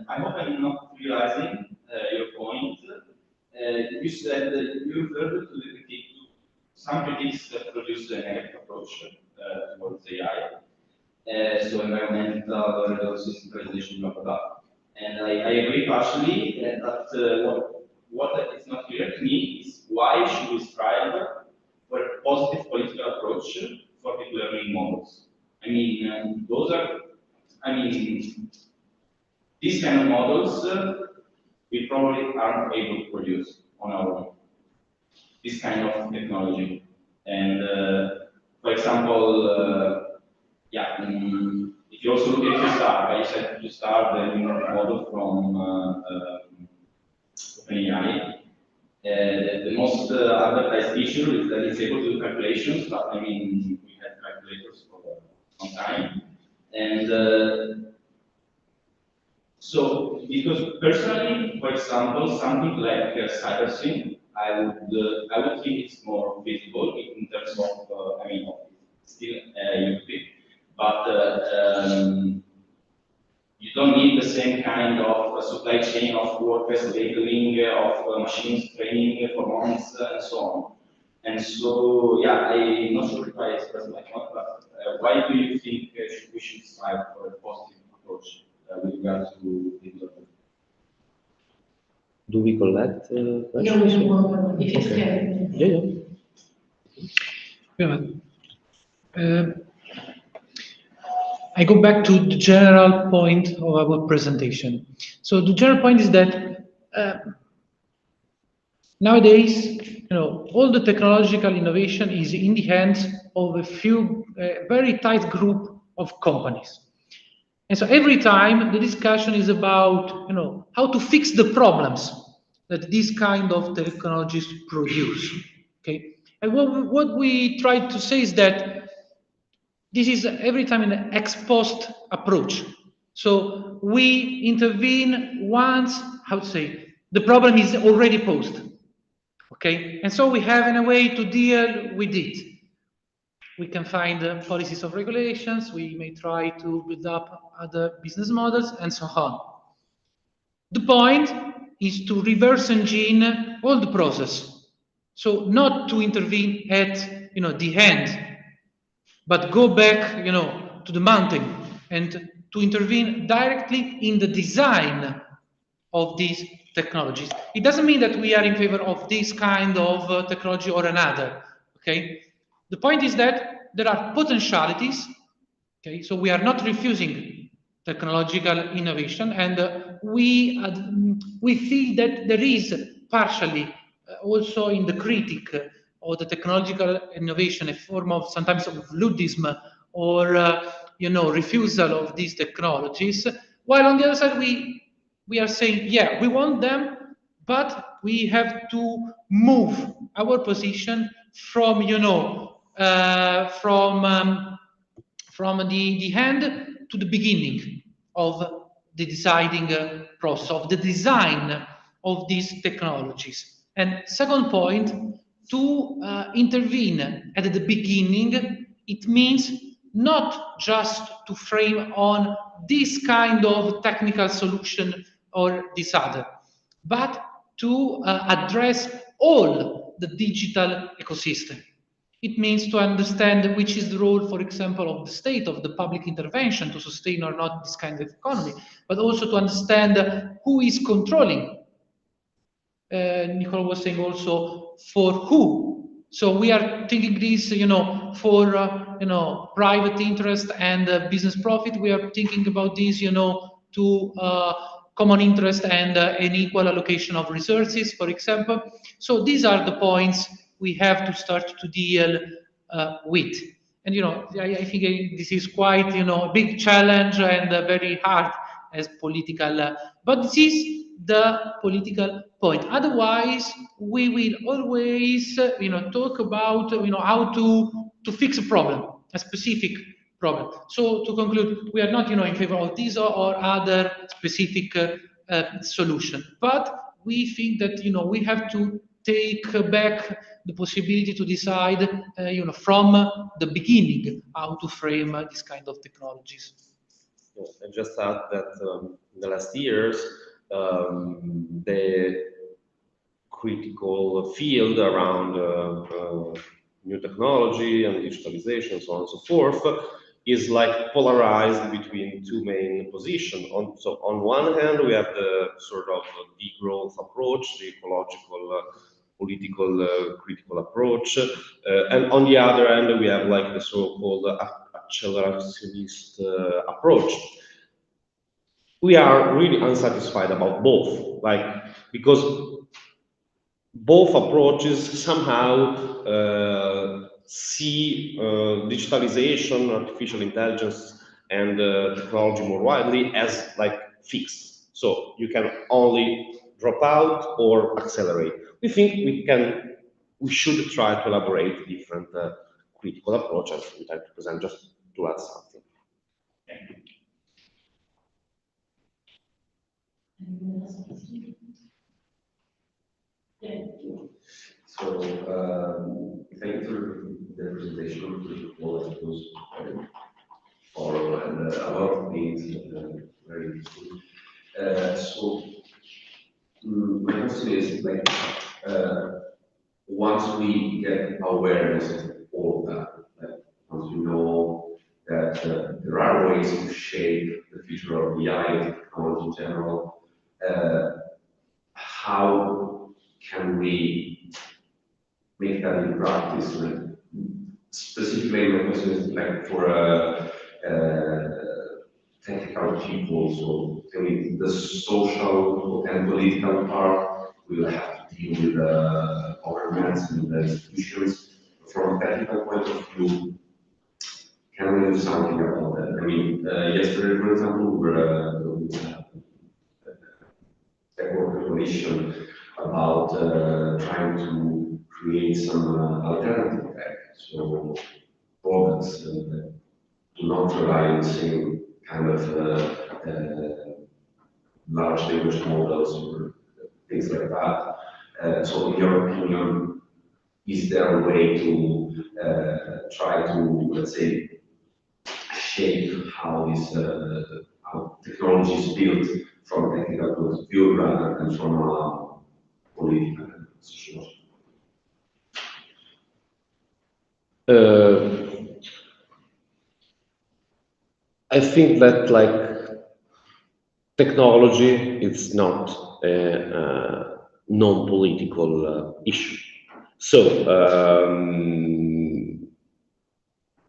I hope I'm not realizing your point. You said that you referred to the critique, to some critiques that produce a negative approach towards AI. So environmental, system blah, blah, blah. And I agree partially, but what is not clear to me is why should we strive for a positive political approach for deep learning models? I mean, these kind of models we probably aren't able to produce on our own. This kind of technology. And for example, if you also look at QStar, I said QStar, the new model from OpenAI. The most advertised issue is that it's able to do calculations, but I mean, we had calculators for a long time. And so, because personally, for example, something like CyberSync, I would think it's more feasible in terms of, still UP, but you don't need the same kind of supply chain of workers labeling, of machines training for months, and so on. And so, yeah, I'm not sure if I expressed my point, but why do you think we should strive for a positive approach with regard to development? Do we collect No, questions? we won't. If it's okay. Yeah. I go back to the general point of our presentation. So the general point is that nowadays, all the technological innovation is in the hands of a few very tight group of companies. And so every time the discussion is about, how to fix the problems that these kind of technologies produce. Okay, and what we try to say is that this is every time an ex post approach. So we intervene once, how to say, the problem is already posed. Okay, and so we have in a way to deal with it. We can find policies of regulations, we may try to build up other business models, and so on. The point is to reverse engineer all the process. So not to intervene at the end, but go back to the mountain and to intervene directly in the design of these technologies. It doesn't mean that we are in favor of this kind of technology or another. Okay, the point is that there are potentialities. Okay, so we are not refusing technological innovation, and we feel that there is partially also in the critique of the technological innovation a form of sometimes of ludism or refusal of these technologies, while on the other side we are saying, yeah, we want them, but we have to move our position from from the end to the beginning of the deciding process, of the design of these technologies. And second point, to intervene at the beginning, it means not just to frame on this kind of technical solution or this other, but to address all the digital ecosystem. It means to understand which is the role, for example, of the state, of the public intervention to sustain or not this kind of economy, but also to understand who is controlling. Nicola was saying also for who. So we are thinking this, for private interest and business profit. We are thinking about this, to common interest and an equal allocation of resources, for example. So these are the points we have to start to deal with. And I think this is quite a big challenge and very hard as political, but this is the political point. Otherwise, we will always talk about how to fix a problem, a specific problem. So to conclude, we are not in favor of this or other specific solution, but we think that we have to take back the possibility to decide from the beginning how to frame this kind of technologies. I just add that in the last years, the critical field around new technology and digitalization, so on and so forth, is like polarized between two main positions. So on one hand, we have the sort of degrowth approach, the ecological, political, critical approach, and on the other hand, we have like the so-called accelerationist approach. We are really unsatisfied about both, like, because both approaches somehow see digitalization, artificial intelligence, and technology more widely as like fixed. So you can only drop out or accelerate. We think we should try to elaborate different critical approaches. We'd like to present just to add something. So, thank you for the presentation. Well, it was very thorough and a lot of things very interesting. So, my question is like, once we get awareness of all of that, once we know that there are ways to shape the future of AI technology in general, how can we make that in practice? Like, specifically, my question is like for technical people. So, I mean, the social and political part will have to deal with governments and the institutions. From a technical point of view, can we do something about that? I mean, yesterday, for example, we were a coalition about trying to create some alternative tech, so products that do not rely on the same kind of large language models or things like that. So in your opinion, is there a way to try to, let's say, shape how this how technology is built from a technical point of view rather than from a political and social? I think that like technology is not a non-political issue. So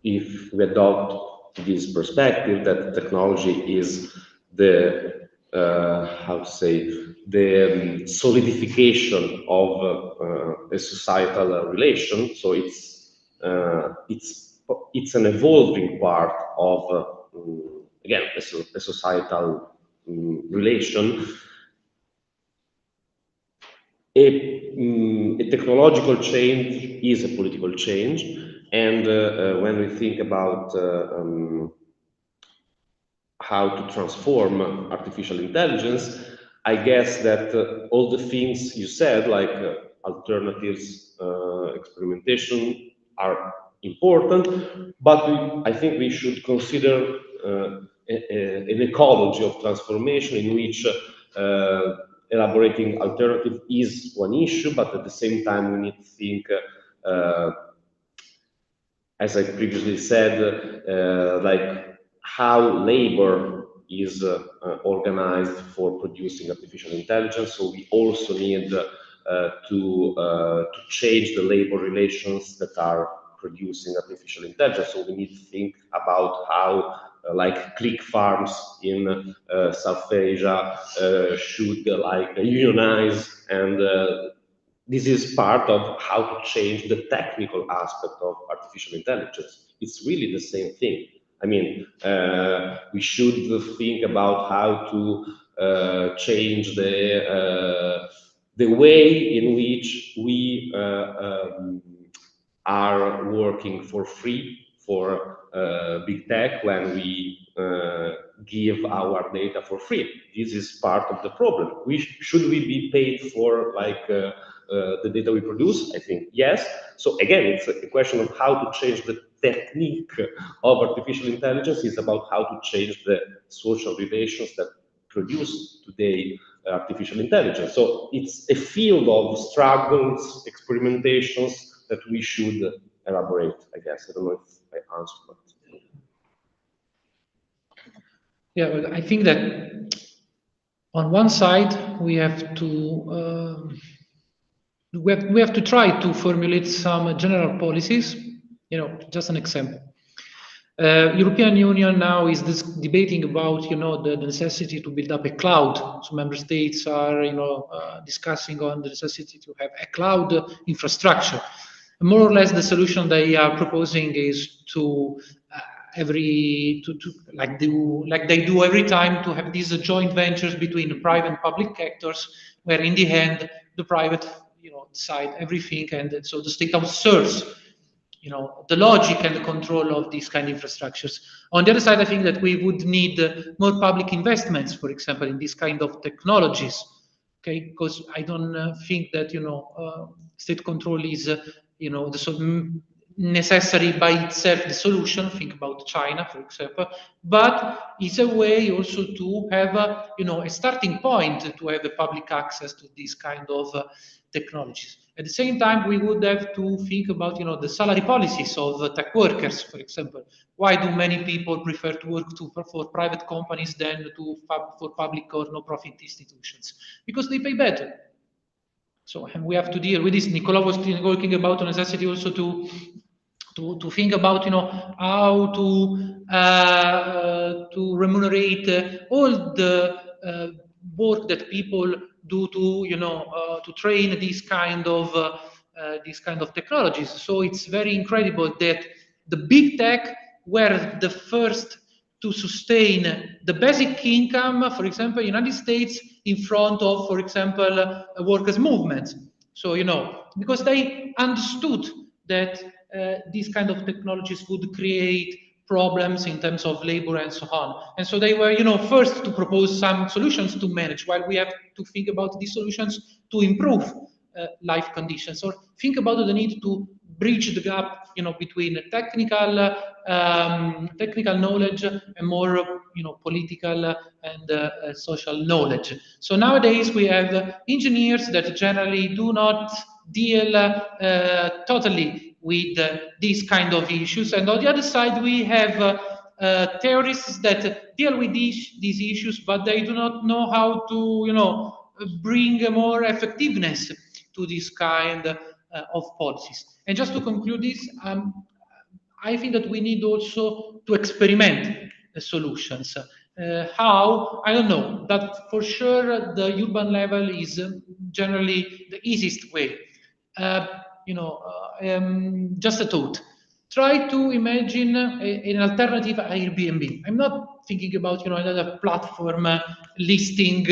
if we adopt this perspective that technology is the how to say the solidification of a societal relation, so it's an evolving part of again a societal relation. A technological change is a political change, and when we think about how to transform artificial intelligence, I guess that all the things you said, like alternatives, experimentation, are important, but I think we should consider an ecology of transformation in which elaborating alternative is one issue, but at the same time we need to think, as I previously said, like how labor is organized for producing artificial intelligence. So we also need to change the labor relations that are producing artificial intelligence. So we need to think about how like click farms in South Asia should like unionize, and this is part of how to change the technical aspect of artificial intelligence. It's really the same thing. I mean, we should think about how to change the way in which we are working for free for big tech when we give our data for free. This is part of the problem. Should we be paid for like the data we produce? I think yes. So again, it's a question of how to change the technique of artificial intelligence. It's about how to change the social relations that produce today artificial intelligence. So it's a field of struggles, experimentations that we should elaborate, I guess. I don't know if I answered that. Yeah, well, I think that on one side we have to we have to try to formulate some general policies. Just an example. European Union now is debating about the necessity to build up a cloud. So member states are discussing on the necessity to have a cloud infrastructure. More or less, the solution they are proposing is to like they do every time, to have these joint ventures between private and public actors, where in the end the private decide everything, and so the state outsources the logic and the control of these kind of infrastructures. On the other side, I think that we would need more public investments, for example, in these kind of technologies. Okay, because I don't think that state control is necessary by itself the solution. Think about China, for example, but it's a way also to have a starting point to have a public access to these kind of technologies. At the same time, we would have to think about the salary policies of tech workers, for example. Why do many people prefer to work for private companies than for public or no-profit institutions? Because they pay better. So, and we have to deal with this. Nicola was talking about the necessity also to think about how to remunerate all the work that people do to train these kind of technologies. So it's very incredible that the big tech were the first to sustain the basic income, for example, United States, in front of, for example, workers' movements. So, because they understood that these kind of technologies would create problems in terms of labor and so on. And so they were, first to propose some solutions to manage, while we have to think about these solutions to improve life conditions, or think about the need to bridge the gap, between technical knowledge and more, political and social knowledge. So nowadays we have engineers that generally do not deal totally with these kind of issues, and on the other side we have theorists that deal with these issues, but they do not know how to, bring more effectiveness to this kind of policies. And just to conclude this, I think that we need also to experiment the solutions. How? I don't know, but for sure the urban level is generally the easiest way. Just a thought. Try to imagine an alternative Airbnb. I'm not thinking about another platform listing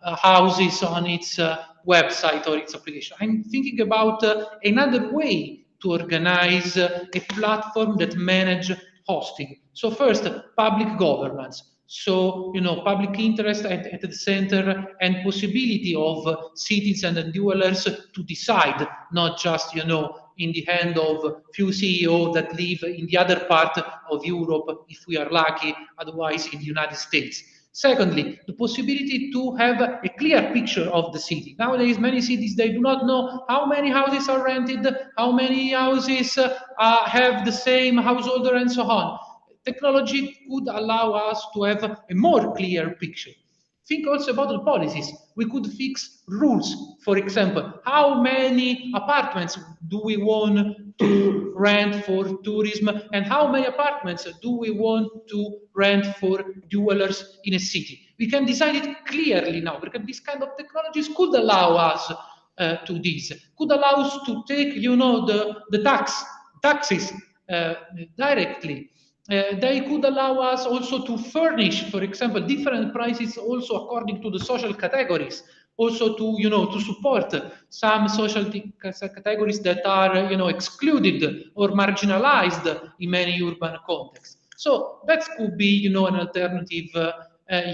houses on its website or its application. I'm thinking about another way to organize a platform that manage hosting. So first, public governance. So, public interest at the center, and possibility of citizens and dwellers to decide, not just, in the hand of few CEOs that live in the other part of Europe, if we are lucky, otherwise in the United States. Secondly, the possibility to have a clear picture of the city. Nowadays, many cities, they do not know how many houses are rented, how many houses have the same householder, and so on. Technology could allow us to have a more clear picture. Think also about the policies. We could fix rules. For example, how many apartments do we want to rent for tourism, and how many apartments do we want to rent for dwellers in a city? We can decide it clearly now, because these kind of technologies could allow us to this, could allow us to take, the taxes directly. They could allow us also to furnish, for example, different prices also according to the social categories, also to to support some social categories that are excluded or marginalized in many urban contexts. So that could be an alternative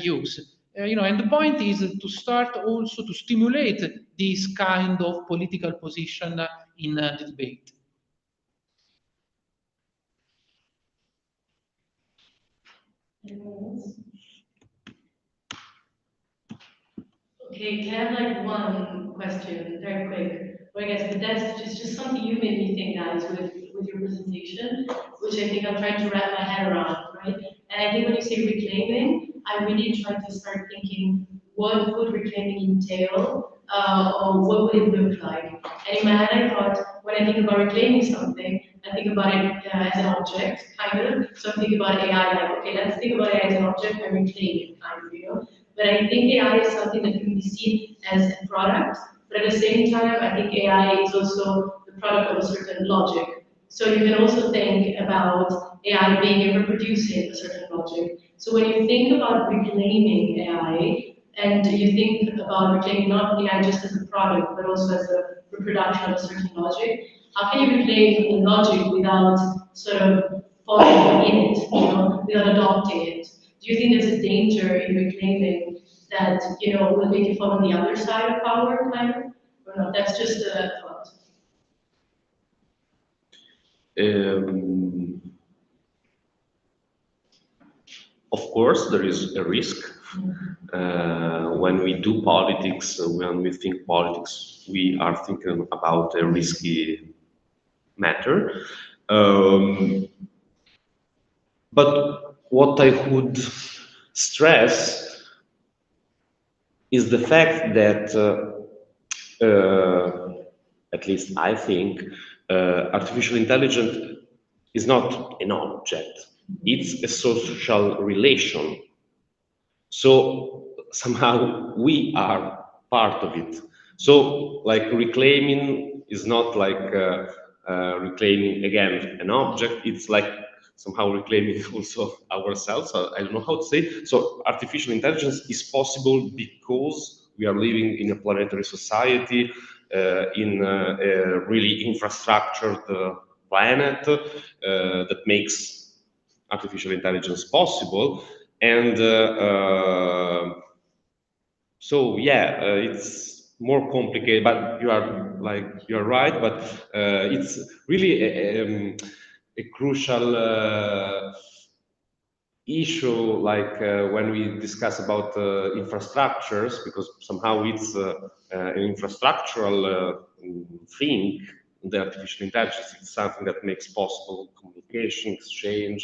use. And the point is to start also to stimulate this kind of political position in the debate. Okay, can I have like one question, very quick? Well, I guess, but that's just something you made me think, guys, with your presentation, which I think I'm trying to wrap my head around, right? And I think when you say reclaiming, I really try to start thinking, what would reclaiming entail, or what would it look like? And in my head, I thought, when I think about reclaiming something, I think about it as an object, kind of. So I think about AI like, okay, let's think about it as an object and reclaim it, kind of, you know? But I think AI is something that can be seen as a product, but at the same time, I think AI is also the product of a certain logic. So you can also think about AI being and reproducing a certain logic. So when you think about reclaiming AI, and you think about reclaiming not AI just as a product, but also as a reproduction of a certain logic, how can you reclaim a logic without sort of following in it, you know, without adopting it? Do you think there's a danger in reclaiming that, you know, will make you fall on the other side of power, kind of? Or not? That's just a thought. Of course, there is a risk. When we do politics, when we think politics, we are thinking about a risky matter. But what I would stress is the fact that, at least I think, artificial intelligence is not an object. It's a social relation. So somehow we are part of it. So like reclaiming is not like reclaiming again an object. It's like somehow reclaiming also ourselves. I don't know how to say. So artificial intelligence is possible because we are living in a planetary society, in a really infrastructured planet that makes artificial intelligence possible. And so, yeah, it's more complicated, but you're right, but it's really a crucial issue, like when we discuss about infrastructures, because somehow it's an infrastructural thing. The artificial intelligence is something that makes possible communication, exchange,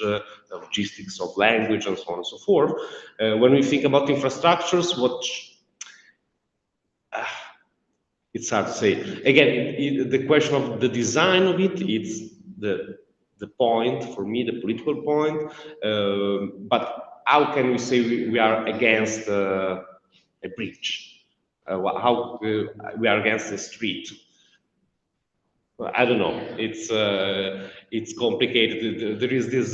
logistics of language, and so on and so forth. When we think about infrastructures, it's hard to say. Again, the question of the design of it, it's the point, for me, the political point. But how can we say we are against a bridge? How we are against a street? I don't know. It's complicated. There is this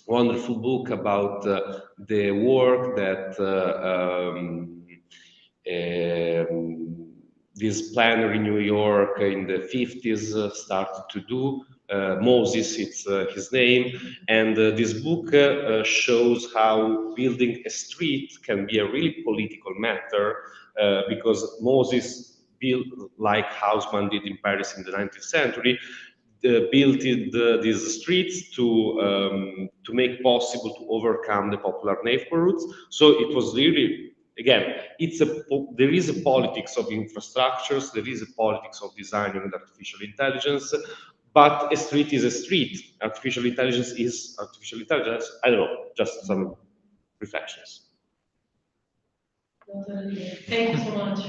wonderful book about the work that this planner in New York in the 50s started to do. Moses, it's his name, and this book shows how building a street can be a really political matter, because Moses built, like Haussmann did in Paris in the 19th century, built these streets to make possible to overcome the popular neighborhoods. So it was really, again, there is a politics of infrastructures, there is a politics of designing with artificial intelligence, but a street is a street. Artificial intelligence is artificial intelligence. I don't know, just some reflections. Thank you so much.